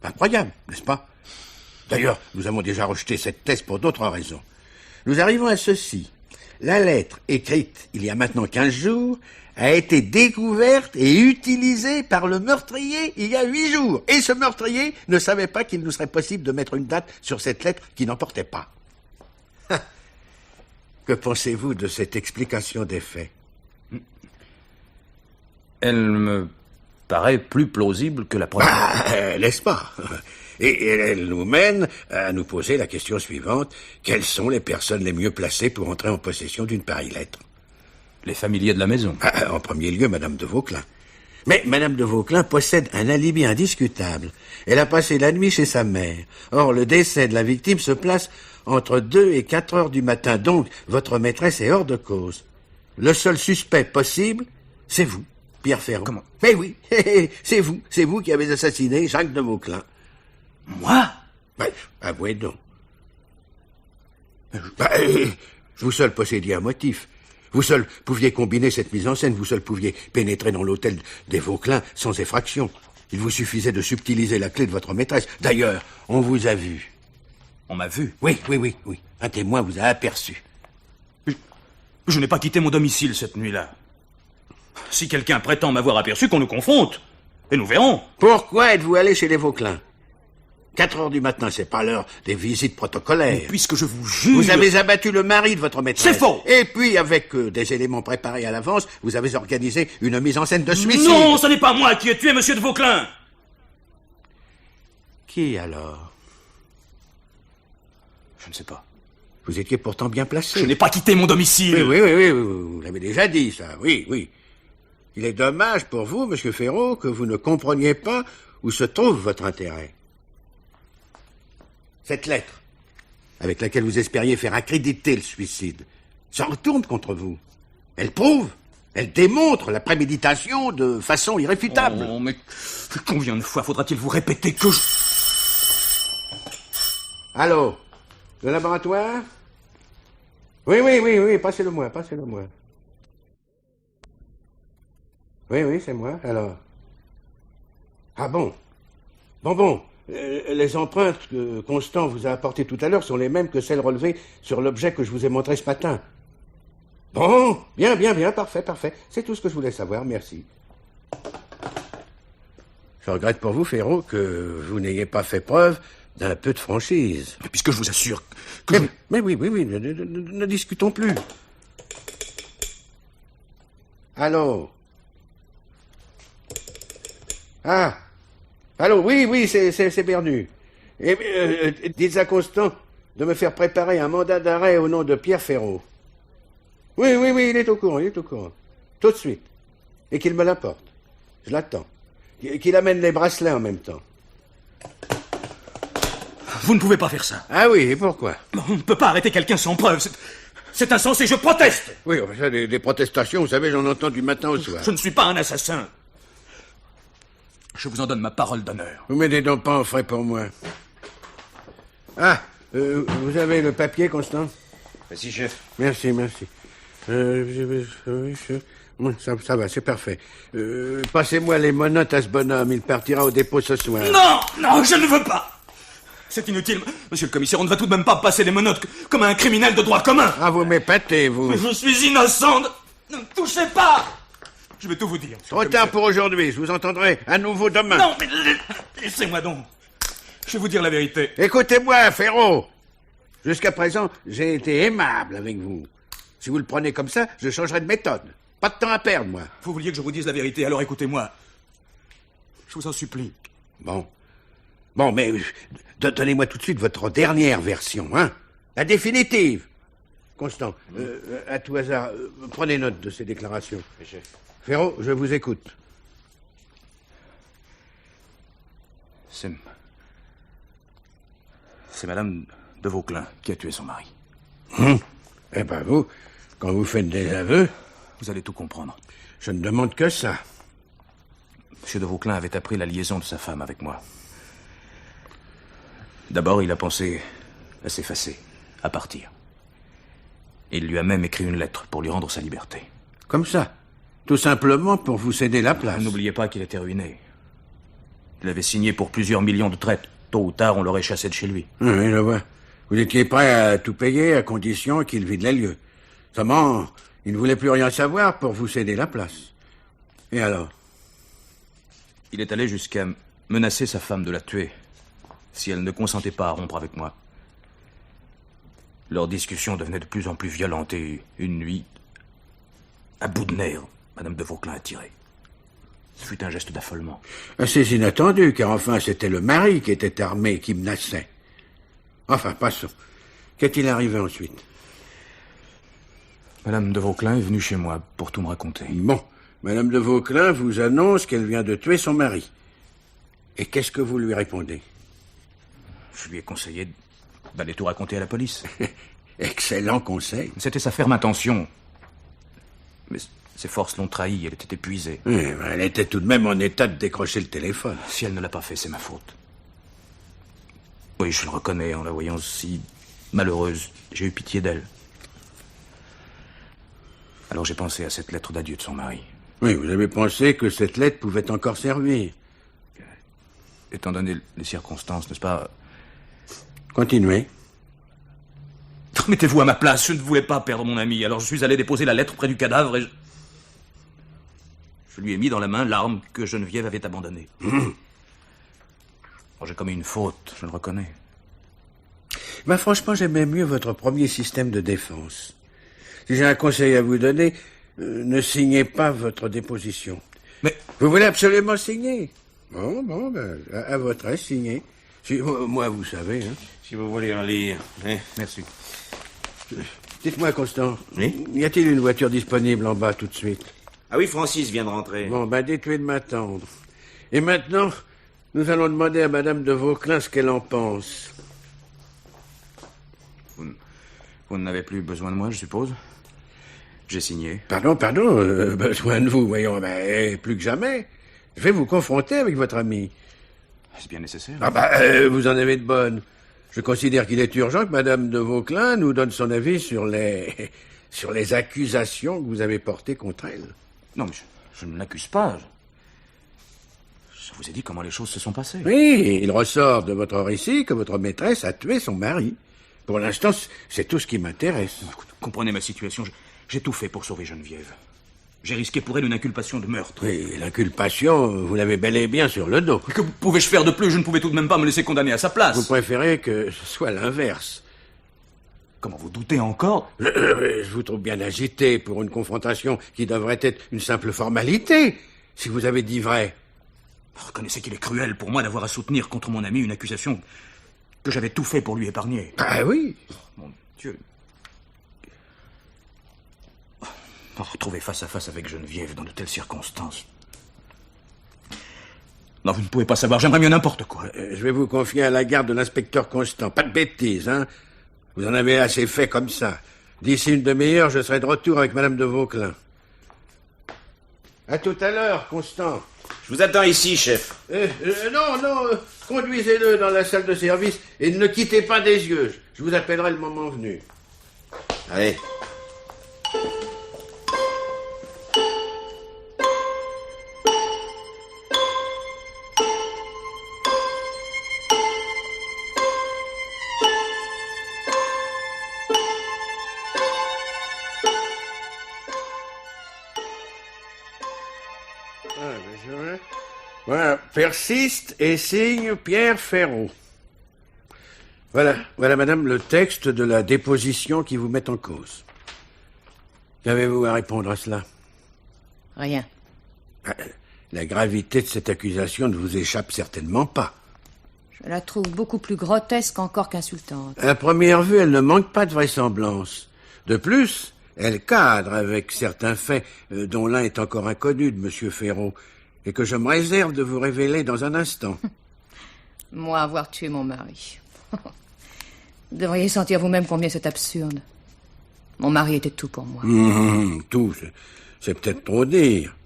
Incroyable, n'est-ce pas? D'ailleurs, nous avons déjà rejeté cette thèse pour d'autres raisons. Nous arrivons à ceci. La lettre, écrite il y a maintenant 15 jours, a été découverte et utilisée par le meurtrier il y a 8 jours. Et ce meurtrier ne savait pas qu'il nous serait possible de mettre une date sur cette lettre qui n'en portait pas. Que pensez-vous de cette explication des faits?
Elle me paraît plus plausible que la première.
N'est-ce pas? Et elle nous mène à nous poser la question suivante. Quelles sont les personnes les mieux placées pour entrer en possession d'une pareille lettre?
Les familiers de la maison.
En premier lieu, Madame de Vauquelin. Mais Madame de Vauquelin possède un alibi indiscutable. Elle a passé la nuit chez sa mère. Or, le décès de la victime se place entre 2 et 4 heures du matin. Donc, votre maîtresse est hors de cause. Le seul suspect possible, c'est vous, Pierre Ferrand.
Comment?
Mais oui, c'est vous qui avez assassiné Jacques de Vauquelin.
Moi?
Avouez donc. Vous seul possédiez un motif. Vous seul pouviez combiner cette mise en scène. Vous seul pouviez pénétrer dans l'hôtel des Vauquelin sans effraction. Il vous suffisait de subtiliser la clé de votre maîtresse. D'ailleurs, on vous a vu.
On m'a vu.
Oui. Un témoin vous a aperçu.
Je n'ai pas quitté mon domicile cette nuit-là. Si quelqu'un prétend m'avoir aperçu, qu'on nous confronte. Et nous verrons.
Pourquoi êtes-vous allé chez les Vauquelin? 4 heures du matin, c'est pas l'heure des visites protocolaires.
Mais puisque je vous jure...
Vous avez abattu le mari de votre maîtresse.
C'est faux.
Et puis, avec des éléments préparés à l'avance, vous avez organisé une mise en scène de suicide.
Non, ce n'est pas moi qui ai tué monsieur de Vauquelin.
Qui alors?
Je ne sais pas.
Vous étiez pourtant bien placé.
Je n'ai pas quitté mon domicile.
Oui, vous l'avez déjà dit, ça, oui. Il est dommage pour vous, monsieur Ferraud, que vous ne compreniez pas où se trouve votre intérêt. Cette lettre, avec laquelle vous espériez faire accréditer le suicide, s'en retourne contre vous. Elle prouve, elle démontre la préméditation de façon irréfutable.
Oh, mais combien de fois faudra-t-il vous répéter que je...
Allô? Le laboratoire? Oui, passez-le-moi. Oui, c'est moi, alors. Ah bon? Bon. Les empreintes que Constant vous a apportées tout à l'heure sont les mêmes que celles relevées sur l'objet que je vous ai montré ce matin. Bon, bien, parfait. C'est tout ce que je voulais savoir, merci. Je regrette pour vous, Ferraud, que vous n'ayez pas fait preuve d'un peu de franchise.
Mais puisque je vous assure que...
Mais oui, ne discutons plus. Allô? Ah, allô, oui, c'est Bernu. Dites à Constant de me faire préparer un mandat d'arrêt au nom de Pierre Ferraud. Oui, il est au courant. Tout de suite. Et qu'il me l'apporte. Je l'attends. Qu'il amène les bracelets en même temps.
Vous ne pouvez pas faire ça.
Ah oui, et pourquoi?
On ne peut pas arrêter quelqu'un sans preuve. C'est insensé, je proteste.
Oui, ça, des protestations, vous savez, j'en entends du matin au soir.
Je ne suis pas un assassin. Je vous en donne ma parole d'honneur.
Vous m'aidez donc pas en frais pour moi. Ah, vous avez le papier, Constant?
Vas-y, chef.
Merci. Ça va, c'est parfait. Passez-moi les menottes à ce bonhomme, il partira au dépôt ce soir.
Non, je ne veux pas. C'est inutile. Monsieur le commissaire, on ne va tout de même pas passer les menottes comme un criminel de droit commun.
Ah, vous m'épatez, vous.
Mais je suis innocent. Ne me touchez pas. Je vais tout vous dire.
Trop tard pour aujourd'hui, je vous entendrai à nouveau demain.
Non, mais laissez-moi donc. Je vais vous dire la vérité.
Écoutez-moi, Ferraud. Jusqu'à présent, j'ai été aimable avec vous. Si vous le prenez comme ça, je changerai de méthode. Pas de temps à perdre, moi.
Vous vouliez que je vous dise la vérité, alors écoutez-moi. Je vous en supplie.
Bon, mais donnez-moi tout de suite votre dernière version, hein? La définitive. Constant, à tout hasard, prenez note de ces déclarations.
Oui, chef.
Ferraud, je vous écoute.
C'est Madame de Vauquelin qui a tué son mari.
Eh ben vous, quand vous faites des aveux...
Vous allez tout comprendre.
Je ne demande que ça.
Monsieur de Vauquelin avait appris la liaison de sa femme avec moi. D'abord, il a pensé à s'effacer, à partir. Et il lui a même écrit une lettre pour lui rendre sa liberté.
Comme ça? Tout simplement pour vous céder la place?
N'oubliez pas qu'il était ruiné. Il avait signé pour plusieurs millions de traites. Tôt ou tard, on l'aurait chassé de chez lui.
Oui, je vois. Vous étiez prêt à tout payer à condition qu'il vide les lieux. Seulement, il ne voulait plus rien savoir pour vous céder la place. Et alors?
Il est allé jusqu'à menacer sa femme de la tuer si elle ne consentait pas à rompre avec moi. Leur discussion devenait de plus en plus violente et une nuit, à bout de nerfs, Madame de Vauquelin a tiré. Ce fut un geste d'affolement.
Assez inattendu, car enfin c'était le mari qui était armé, qui menaçait. Enfin, passons. Qu'est-il arrivé ensuite?
Madame de Vauquelin est venue chez moi pour tout me raconter.
Bon, Madame de Vauquelin vous annonce qu'elle vient de tuer son mari. Et qu'est-ce que vous lui répondez?
Je lui ai conseillé d'aller tout raconter à la police.
Excellent conseil.
C'était sa ferme intention. Mais ses forces l'ont trahie, elle était épuisée.
Oui, elle était tout de même en état de décrocher le téléphone.
Si elle ne l'a pas fait, c'est ma faute. Oui, je le reconnais en la voyant si malheureuse. J'ai eu pitié d'elle. Alors j'ai pensé à cette lettre d'adieu de son mari.
Oui, vous avez pensé que cette lettre pouvait encore servir.
Étant donné les circonstances, n'est-ce pas?
Continuez.
Mettez-vous à ma place, je ne voulais pas perdre mon ami. Alors je suis allé déposer la lettre près du cadavre et je lui ai mis dans la main l'arme que Geneviève avait abandonnée. Oh, j'ai commis une faute, je le reconnais.
Ben, franchement, j'aimais mieux votre premier système de défense. Si j'ai un conseil à vous donner, ne signez pas votre déposition.
Mais...
Vous voulez absolument signer? Bon, ben, à votre aise, signez. Moi, vous savez, hein.
Si vous voulez en lire. Hein.
Merci.
Dites-moi, Constant,
Oui?
y a-t-il une voiture disponible en bas tout de suite?
Ah oui, Francis vient de rentrer.
Bon, ben, dites-lui de m'attendre. Et maintenant, nous allons demander à Madame de Vauclin ce qu'elle en pense.
Vous n'avez plus besoin de moi, je suppose? J'ai signé.
Pardon, besoin de vous, voyons, ben, plus que jamais. Je vais vous confronter avec votre ami.
C'est bien nécessaire.
Ah ben, vous en avez de bonnes. Je considère qu'il est urgent que Madame de Vauclin nous donne son avis sur les accusations que vous avez portées contre elle.
Non, mais je ne l'accuse pas. Je vous ai dit comment les choses se sont passées.
Oui, il ressort de votre récit que votre maîtresse a tué son mari. Pour l'instant, c'est tout ce qui m'intéresse.
Comprenez ma situation. J'ai tout fait pour sauver Geneviève. J'ai risqué pour elle une inculpation de meurtre.
Oui, l'inculpation, vous l'avez bel et bien sur le dos.
Que pouvais-je faire de plus? Je ne pouvais tout de même pas me laisser condamner à sa place.
Vous préférez que ce soit l'inverse.
Comment vous doutez encore?
Je vous trouve bien agité pour une confrontation qui devrait être une simple formalité, si vous avez dit vrai.
Reconnaissez qu'il est cruel pour moi d'avoir à soutenir contre mon ami une accusation que j'avais tout fait pour lui épargner.
Ah oui.
Mon Dieu. Retrouver face à face avec Geneviève dans de telles circonstances. Non, vous ne pouvez pas savoir, j'aimerais mieux n'importe quoi.
Je vais vous confier à la garde de l'inspecteur Constant. Pas de bêtises, hein. Vous en avez assez fait comme ça. D'ici une demi-heure, je serai de retour avec Madame de Vauclin. À tout à l'heure, Constant.
Je vous attends ici, chef.
Non, conduisez-le dans la salle de service et ne le quittez pas des yeux. Je vous appellerai le moment venu.
Allez.
Voilà, persiste et signe Pierre Ferraud. Voilà, madame, le texte de la déposition qui vous met en cause. Qu'avez-vous à répondre à cela?
Rien.
La gravité de cette accusation ne vous échappe certainement pas.
Je la trouve beaucoup plus grotesque encore qu'insultante.
À première vue, elle ne manque pas de vraisemblance. De plus, elle cadre avec certains faits dont l'un est encore inconnu de M. Ferraud et que je me réserve de vous révéler dans un instant.
Moi, avoir tué mon mari. Vous devriez sentir vous-même combien c'est absurde. Mon mari était tout pour moi.
Tout, c'est peut-être trop dire.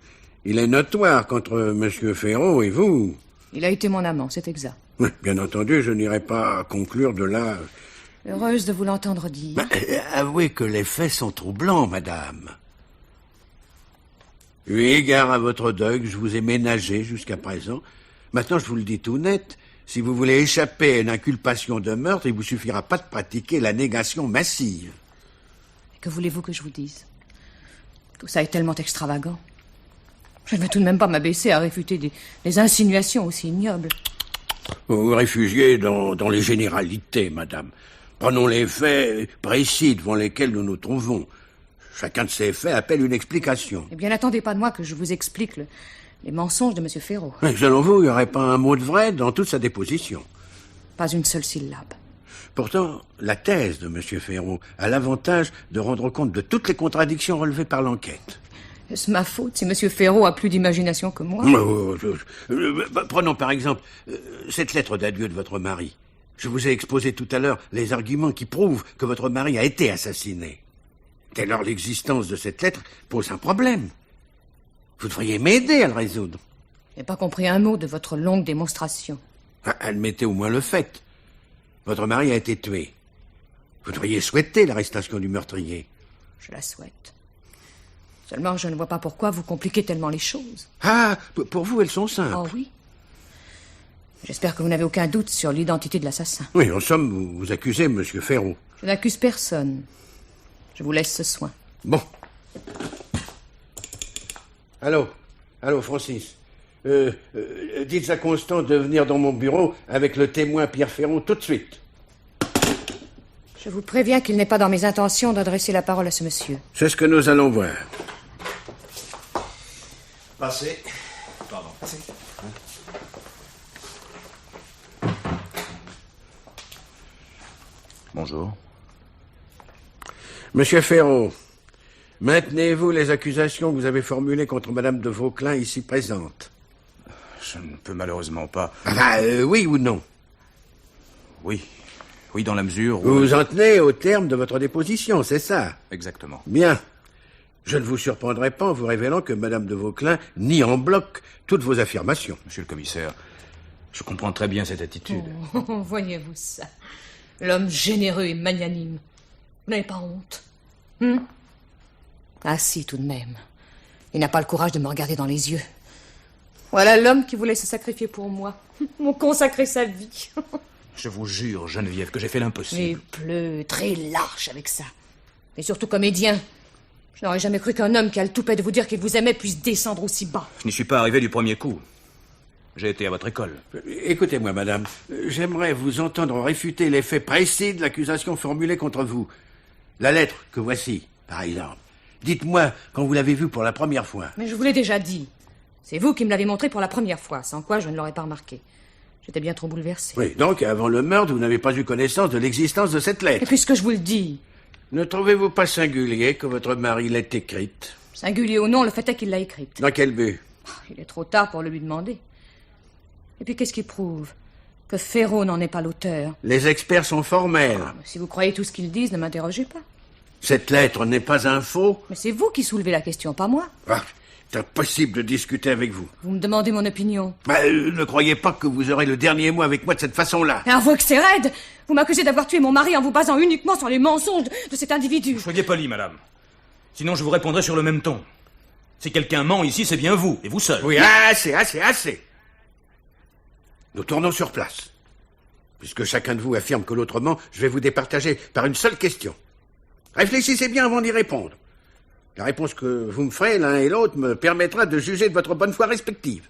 Il est notoire qu'entre M. Ferraud et vous...
Il a été mon amant, c'est exact.
Oui, bien entendu, je n'irai pas conclure de là...
Heureuse de vous l'entendre dire.
Avouez que les faits sont troublants, madame. Eu égard à votre deuil, je vous ai ménagé jusqu'à présent. Maintenant, je vous le dis tout net, si vous voulez échapper à une inculpation de meurtre, il vous suffira pas de pratiquer la négation massive.
Que voulez-vous que je vous dise? Tout ça est tellement extravagant. Je ne vais tout de même pas m'abaisser à réfuter des insinuations aussi ignobles.
Vous vous réfugiez dans les généralités, madame. Prenons les faits précis devant lesquels nous nous trouvons. Chacun de ces faits appelle une explication.
Eh bien, n'attendez pas de moi que je vous explique les mensonges de M. Ferraud.
Mais selon vous, il n'y aurait pas un mot de vrai dans toute sa déposition.
Pas une seule syllabe.
Pourtant, la thèse de M. Ferraud a l'avantage de rendre compte de toutes les contradictions relevées par l'enquête.
Est-ce ma faute si M. Ferraud a plus d'imagination que moi?
Prenons par exemple cette lettre d'adieu de votre mari. Je vous ai exposé tout à l'heure les arguments qui prouvent que votre mari a été assassiné. Dès lors, l'existence de cette lettre pose un problème. Vous devriez m'aider à le résoudre.
Je n'ai pas compris un mot de votre longue démonstration.
Admettez au moins le fait. Votre mari a été tué. Vous devriez souhaiter l'arrestation du meurtrier.
Je la souhaite. Seulement, je ne vois pas pourquoi vous compliquez tellement les choses.
Ah, pour vous, elles sont simples.
Oh oui. J'espère que vous n'avez aucun doute sur l'identité de l'assassin.
Oui, en somme, vous accusez M. Ferraud.
Je n'accuse personne. Je vous laisse ce soin.
Bon. Allô, Francis. Dites à Constant de venir dans mon bureau avec le témoin Pierre Ferraud tout de suite.
Je vous préviens qu'il n'est pas dans mes intentions d'adresser la parole à ce monsieur.
C'est ce que nous allons voir.
Passez.
Pardon.
Passez.
Bonjour.
Monsieur Ferraud, maintenez-vous les accusations que vous avez formulées contre Madame de Vauclin ici présente?
Je ne peux malheureusement pas...
Oui ou non?
Oui. Oui, dans la mesure où...
Vous vous en tenez au terme de votre déposition, c'est ça?
Exactement.
Bien. Je ne vous surprendrai pas en vous révélant que Madame de Vauclin nie en bloc toutes vos affirmations.
Monsieur le commissaire, je comprends très bien cette attitude.
Oh, voyez-vous ça. L'homme généreux et magnanime. Vous n'avez pas honte? Ah si, tout de même. Il n'a pas le courage de me regarder dans les yeux. Voilà l'homme qui voulait se sacrifier pour moi. M'ont consacré sa vie.
Je vous jure, Geneviève, que j'ai fait
Mais
l'impossible.
pleu, très lâche avec ça. Et surtout comédien. Je n'aurais jamais cru qu'un homme qui a le toupet de vous dire qu'il vous aimait puisse descendre aussi bas.
Je n'y suis pas arrivé du premier coup. J'ai été à votre école.
Écoutez-moi, madame. J'aimerais vous entendre réfuter les faits précis de l'accusation formulée contre vous. La lettre que voici, par exemple. Dites-moi quand vous l'avez vue pour la première fois.
Mais je vous l'ai déjà dit. C'est vous qui me l'avez montré pour la première fois, sans quoi je ne l'aurais pas remarqué. J'étais bien trop bouleversée.
Oui, donc avant le meurtre, vous n'avez pas eu connaissance de l'existence de cette
Et
lettre.
puisque je vous le dis,
Ne trouvez-vous pas singulier que votre mari l'ait écrite?
singulier ou non, le fait est qu'il l'a écrite.
Dans quel but?
Il est trop tard pour le lui demander. Et puis qu'est-ce qui prouve que Ferraud n'en est pas l'auteur?
Les experts sont formels.
Si vous croyez tout ce qu'ils disent, ne m'interrogez pas.
Cette lettre n'est pas un faux.
Mais c'est vous qui soulevez la question, pas moi.
Ah, c'est impossible de discuter avec vous.
Vous me demandez mon opinion.
Ne croyez pas que vous aurez le dernier mot avec moi de cette façon-là.
Et avouez que c'est raide. Vous m'accusez d'avoir tué mon mari en vous basant uniquement sur les mensonges de cet individu.
Soyez poli, madame. Sinon, je vous répondrai sur le même ton. Si quelqu'un ment ici, c'est bien vous, et vous seul.
Oui, assez. Nous tournons sur place. Puisque chacun de vous affirme que l'autre ment, je vais vous départager par une seule question. Réfléchissez bien avant d'y répondre. La réponse que vous me ferez l'un et l'autre me permettra de juger de votre bonne foi respective.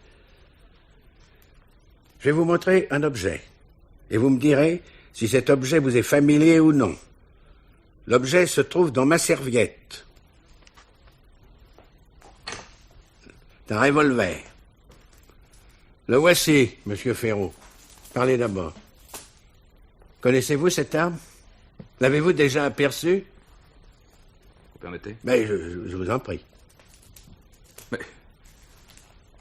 Je vais vous montrer un objet. Et vous me direz si cet objet vous est familier ou non. L'objet se trouve dans ma serviette. C'est un revolver. Le voici, monsieur Ferraud. Parlez d'abord. Connaissez-vous cette arme? L'avez-vous déjà aperçue?
Vous permettez?
Mais je vous en prie.
Mais...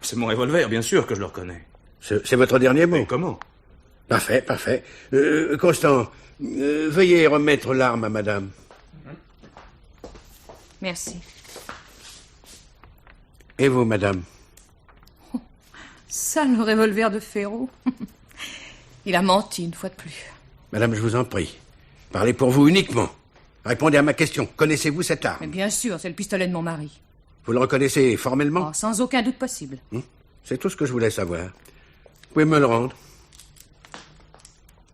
c'est mon revolver, bien sûr que je le reconnais.
C'est votre dernier mot?
Mais comment?
Parfait. Constant, veuillez remettre l'arme à madame.
Merci.
Et vous, madame?
Ça, le revolver de Ferraud. Il a menti une fois de plus.
Madame, je vous en prie. Parlez pour vous uniquement. Répondez à ma question. Connaissez-vous cette
Mais
arme?
bien sûr, c'est le pistolet de mon mari.
Vous le reconnaissez formellement?
Oh, sans aucun doute possible.
C'est tout ce que je voulais savoir. Vous pouvez me le rendre.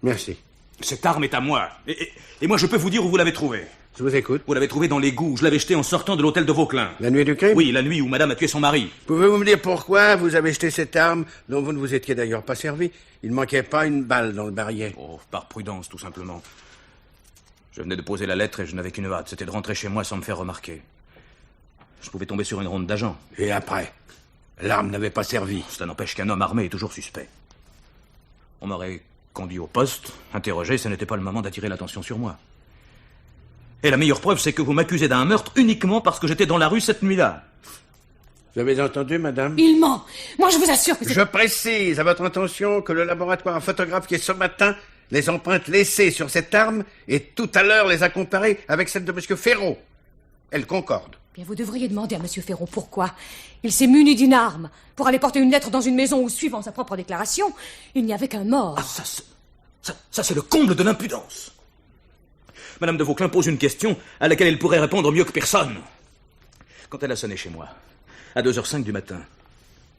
Merci.
Cette arme est à moi. Et moi, je peux vous dire où vous l'avez trouvée.
Je vous écoute.
Vous l'avez trouvée dans l'égout. Je l'avais jetée en sortant de l'hôtel de Vauclin.
La nuit du crime?
Oui, la nuit où madame a tué son mari.
Pouvez-vous me dire pourquoi vous avez jeté cette arme, dont vous ne vous étiez d'ailleurs pas servi? Il ne manquait pas une balle dans le barillet.
Oh, par prudence, tout simplement. Je venais de poser la lettre et je n'avais qu'une hâte. C'était de rentrer chez moi sans me faire remarquer. Je pouvais tomber sur une ronde d'agents.
Et après? L'arme n'avait pas servi.
Cela n'empêche qu'un homme armé est toujours suspect. On m'aurait conduit au poste, interrogé, ce n'était pas le moment d'attirer l'attention sur moi. Et la meilleure preuve, c'est que vous m'accusez d'un meurtre uniquement parce que j'étais dans la rue cette nuit-là.
Vous avez entendu, madame?
Il ment. Moi, je vous assure que c'est...
Je précise à votre intention que le laboratoire a photographié ce matin les empreintes laissées sur cette arme et tout à l'heure les a comparées avec celles de monsieur Ferraud. Elles concordent.
Bien, vous devriez demander à monsieur Ferraud pourquoi. Il s'est muni d'une arme pour aller porter une lettre dans une maison où, suivant sa propre déclaration, il n'y avait qu'un mort.
Ah, ça c'est le comble de l'impudence. Madame de Vauclin pose une question à laquelle elle pourrait répondre mieux que personne. Quand elle a sonné chez moi, à 2h05 du matin,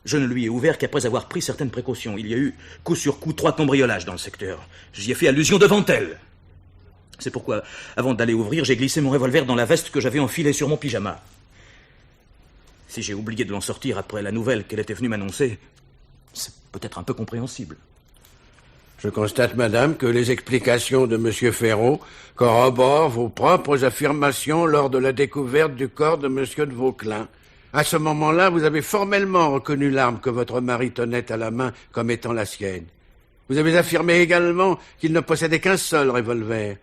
je ne lui ai ouvert qu'après avoir pris certaines précautions. Il y a eu, coup sur coup, 3 cambriolages dans le secteur. J'y ai fait allusion devant elle. C'est pourquoi, avant d'aller ouvrir, j'ai glissé mon revolver dans la veste que j'avais enfilée sur mon pyjama. Si j'ai oublié de l'en sortir après la nouvelle qu'elle était venue m'annoncer, c'est peut-être un peu compréhensible.
Je constate, madame, que les explications de M. Ferraud corroborent vos propres affirmations lors de la découverte du corps de M. de Vauclin. À ce moment-là, vous avez formellement reconnu l'arme que votre mari tenait à la main comme étant la sienne. Vous avez affirmé également qu'il ne possédait qu'un seul revolver.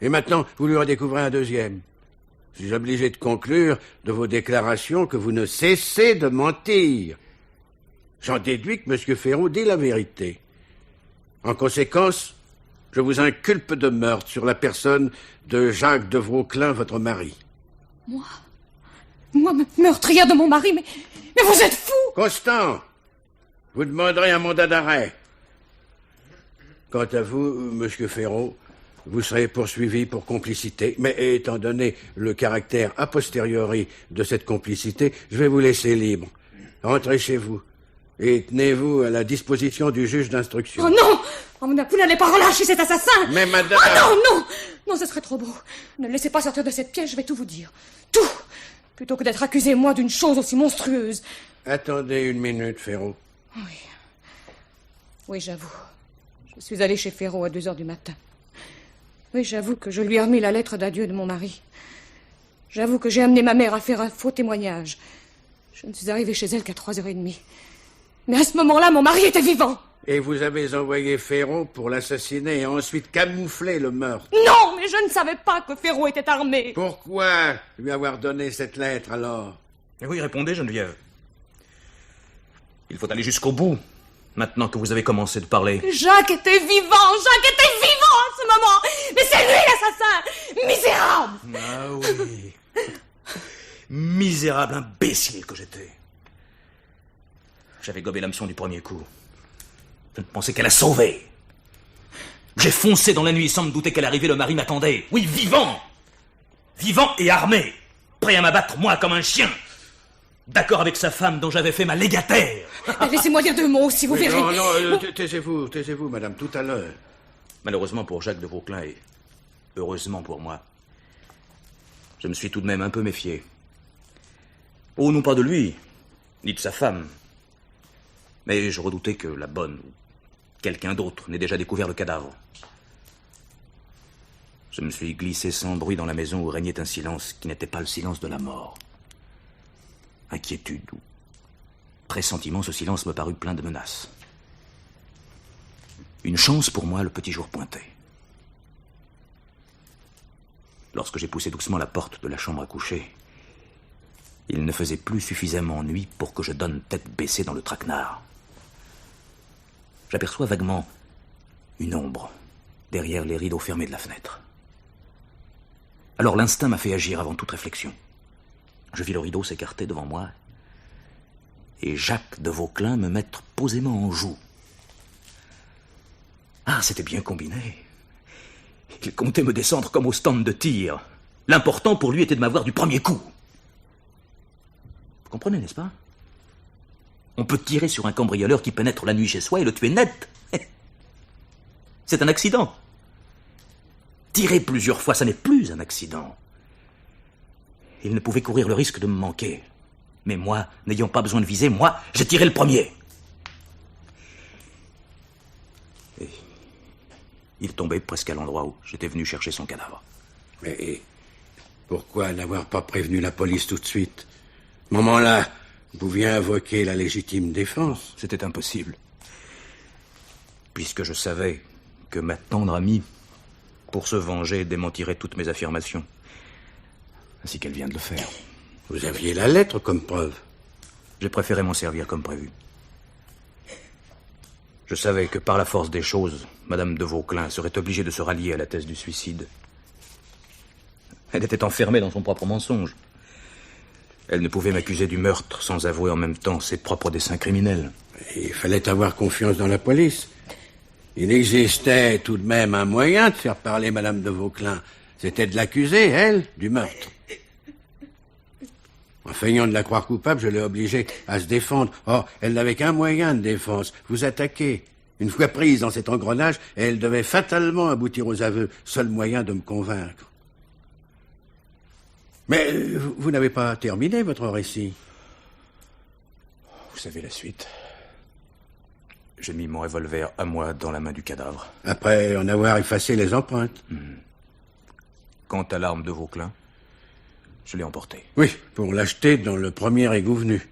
Et maintenant, vous lui en découvrez un deuxième. Je suis obligé de conclure de vos déclarations que vous ne cessez de mentir. J'en déduis que M. Ferraud dit la vérité. En conséquence, je vous inculpe de meurtre sur la personne de Jacques de Vauclin, votre mari.
Moi, meurtrière de mon mari, mais vous êtes fou!
Constant, vous demanderez un mandat d'arrêt. Quant à vous, M. Ferraud, vous serez poursuivi pour complicité, mais étant donné le caractère a posteriori de cette complicité, je vais vous laisser libre. Rentrez chez vous et tenez-vous à la disposition du juge d'instruction.
Oh non! Oh, vous n'allez pas relâcher cet assassin!
Mais madame...
Oh non, non! Non, ce serait trop beau. Ne le laissez pas sortir de cette pièce, je vais tout vous dire. Tout! Plutôt que d'être accusé, moi, d'une chose aussi monstrueuse.
Attendez une minute, Ferraud.
Oui, j'avoue. Je suis allée chez Ferraud à 2h du matin. Oui, j'avoue que je lui ai remis la lettre d'adieu de mon mari. J'avoue que j'ai amené ma mère à faire un faux témoignage. Je ne suis arrivée chez elle qu'à 3h30. Mais à ce moment-là, mon mari était vivant.
Et vous avez envoyé Ferraud pour l'assassiner et ensuite camoufler le meurtre.
Non, mais je ne savais pas que Ferraud était armé.
Pourquoi lui avoir donné cette lettre, alors?
Oui, répondez, Geneviève. Il faut aller jusqu'au bout, maintenant que vous avez commencé de parler.
Jacques était vivant à ce moment. Mais c'est lui l'assassin. Misérable.
Ah oui. Misérable imbécile que j'étais. J'avais gobé l'hameçon du premier coup. Je ne pensais qu'à la sauver. J'ai foncé dans la nuit sans me douter qu'à l'arrivée, le mari m'attendait. Oui, vivant. Vivant et armé. Prêt à m'abattre, moi, comme un chien. D'accord avec sa femme dont j'avais fait ma légataire.
Laissez-moi dire 2 mots, si vous verrez.
Non, taisez-vous, madame, tout à l'heure.
Malheureusement pour Jacques de Vauclin et heureusement pour moi, je me suis tout de même un peu méfié. Oh, non pas de lui, ni de sa femme. Mais je redoutais que la bonne ou quelqu'un d'autre n'ait déjà découvert le cadavre. Je me suis glissé sans bruit dans la maison où régnait un silence qui n'était pas le silence de la mort. Inquiétude ou pressentiment, ce silence me parut plein de menaces. Une chance pour moi, le petit jour pointait. Lorsque j'ai poussé doucement la porte de la chambre à coucher, il ne faisait plus suffisamment nuit pour que je donne tête baissée dans le traquenard. J'aperçois vaguement une ombre derrière les rideaux fermés de la fenêtre. Alors l'instinct m'a fait agir avant toute réflexion. Je vis le rideau s'écarter devant moi et Jacques de Vauclin me mettre posément en joue. Ah, c'était bien combiné. Il comptait me descendre comme au stand de tir. L'important pour lui était de m'avoir du premier coup. Vous comprenez, n'est-ce pas? On peut tirer sur un cambrioleur qui pénètre la nuit chez soi et le tuer net. C'est un accident. Tirer plusieurs fois, ça n'est plus un accident. Il ne pouvait courir le risque de me manquer. Mais moi, n'ayant pas besoin de viser, moi, j'ai tiré le premier. Et il tombait presque à l'endroit où j'étais venu chercher son cadavre.
Mais pourquoi n'avoir pas prévenu la police tout de suite? À ce moment-là, vous pouviez invoquer la légitime défense.
C'était impossible. Puisque je savais que ma tendre amie, pour se venger, démentirait toutes mes affirmations. Ainsi qu'elle vient de le faire.
Vous aviez la lettre comme preuve.
J'ai préféré m'en servir comme prévu. Je savais que par la force des choses, Madame de Vauclin serait obligée de se rallier à la thèse du suicide. Elle était enfermée dans son propre mensonge. Elle ne pouvait m'accuser du meurtre sans avouer en même temps ses propres desseins criminels.
Il fallait avoir confiance dans la police. Il existait tout de même un moyen de faire parler Madame de Vauclin. c'était de l'accuser, elle, du meurtre. En feignant de la croire coupable, je l'ai obligée à se défendre. Or, elle n'avait qu'un moyen de défense, vous attaquer. Une fois prise dans cet engrenage, elle devait fatalement aboutir aux aveux, seul moyen de me convaincre. Mais vous n'avez pas terminé votre récit.
Vous savez la suite. J'ai mis mon revolver à moi dans la main du cadavre.
Après en avoir effacé les empreintes.
Quant à l'arme de Vauquelin, je l'ai emportée.
Oui, pour l'acheter dans le premier égout venu.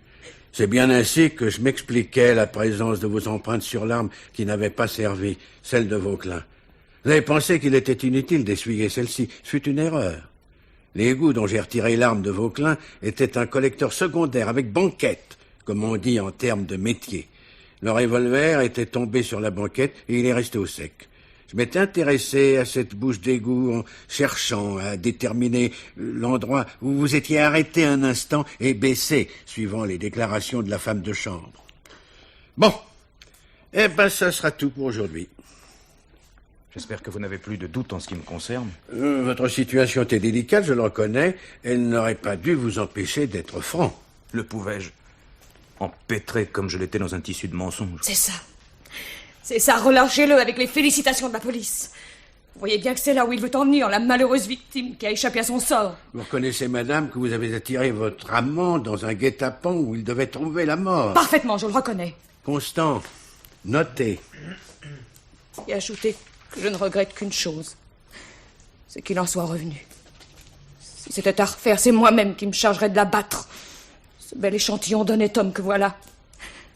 C'est bien ainsi que je m'expliquais la présence de vos empreintes sur l'arme qui n'avait pas servi, celle de Vauquelin. Vous avez pensé qu'il était inutile d'essuyer celle-ci. Ce fut une erreur. L'égout dont j'ai retiré l'arme de Vauquelin était un collecteur secondaire avec banquette, comme on dit en termes de métier. Le revolver était tombé sur la banquette et il est resté au sec. Je m'étais intéressé à cette bouche d'égout en cherchant à déterminer l'endroit où vous étiez arrêté un instant et baissé, suivant les déclarations de la femme de chambre. Bon, eh ben ça sera tout pour aujourd'hui.
J'espère que vous n'avez plus de doute en ce qui me concerne.
Votre situation était délicate, je le reconnais. Elle n'aurait pas dû vous empêcher d'être franc.
Le pouvais-je, empêtré comme je l'étais dans un tissu de mensonges?
C'est ça. C'est ça, relâchez-le avec les félicitations de la police. Vous voyez bien que c'est là où il veut en venir, la malheureuse victime qui a échappé à son sort.
Vous reconnaissez, madame, que vous avez attiré votre amant dans un guet-apens où il devait trouver la mort.
Parfaitement, je le reconnais.
Constant, notez.
Et ajoutez que je ne regrette qu'une chose. C'est qu'il en soit revenu. Si c'était à refaire, c'est moi-même qui me chargerais de l'abattre. Ce bel échantillon d'honnête homme que voilà.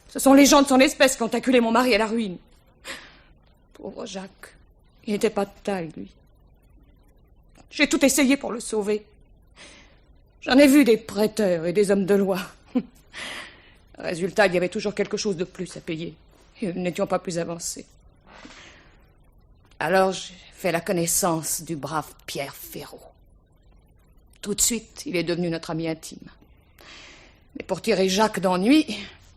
Ce sont les gens de son espèce qui ont acculé mon mari à la ruine. Pauvre Jacques. Il n'était pas de taille, lui. J'ai tout essayé pour le sauver. J'en ai vu des prêteurs et des hommes de loi. Résultat, il y avait toujours quelque chose de plus à payer. Et nous n'étions pas plus avancés. Alors, j'ai fait la connaissance du brave Pierre Ferraud. Tout de suite, il est devenu notre ami intime. Mais pour tirer Jacques d'ennui,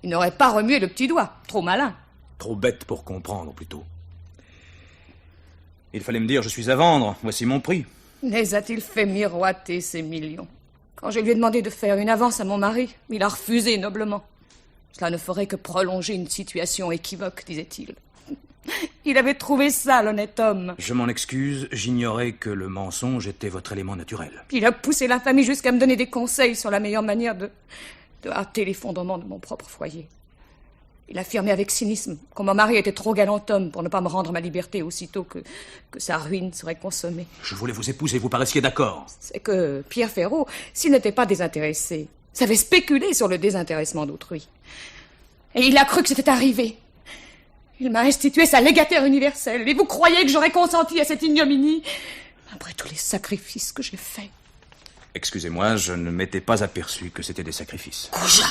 il n'aurait pas remué le petit doigt. Trop malin.
Trop bête pour comprendre, plutôt. Il fallait me dire, je suis à vendre, voici mon prix.
Les a-t-il fait miroiter ces millions? Quand je lui ai demandé de faire une avance à mon mari, il a refusé noblement. Cela ne ferait que prolonger une situation équivoque, disait-il. Il avait trouvé ça, l'honnête homme.
Je m'en excuse, j'ignorais que le mensonge était votre élément naturel.
Il a poussé la famille jusqu'à me donner des conseils sur la meilleure manière de hâter les fondements de mon propre foyer. Il affirmait avec cynisme que mon mari était trop galant homme pour ne pas me rendre ma liberté aussitôt que sa ruine serait consommée.
Je voulais vous épouser, vous paraissiez d'accord.
C'est que Pierre Ferraud, s'il n'était pas désintéressé, savait spéculer sur le désintéressement d'autrui. Et il a cru que c'était arrivé. Il m'a institué sa légataire universelle. Et vous croyez que j'aurais consenti à cette ignominie après tous les sacrifices que j'ai faits?
Excusez-moi, je ne m'étais pas aperçu que c'était des sacrifices.
Kouja!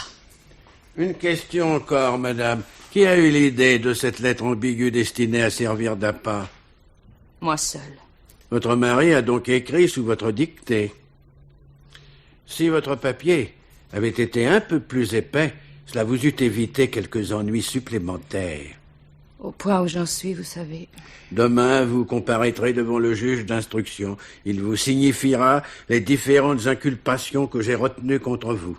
Une question encore, madame. Qui a eu l'idée de cette lettre ambiguë destinée à servir d'appât?
Moi seule.
Votre mari a donc écrit sous votre dictée. Si votre papier avait été un peu plus épais, cela vous eût évité quelques ennuis supplémentaires.
Au point où j'en suis, vous savez.
Demain, vous comparaîtrez devant le juge d'instruction. Il vous signifiera les différentes inculpations que j'ai retenues contre vous.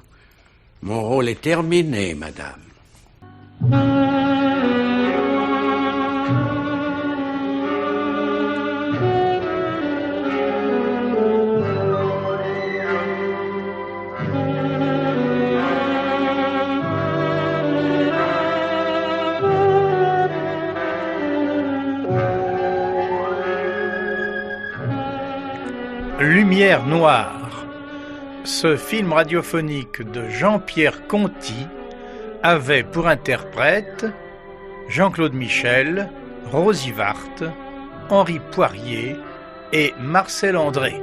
Mon rôle est terminé, madame.
Lumière noire. Ce film radiophonique de Jean-Pierre Conti avait pour interprètes Jean-Claude Michel, Rosy Vart, Henri Poirier et Marcel André.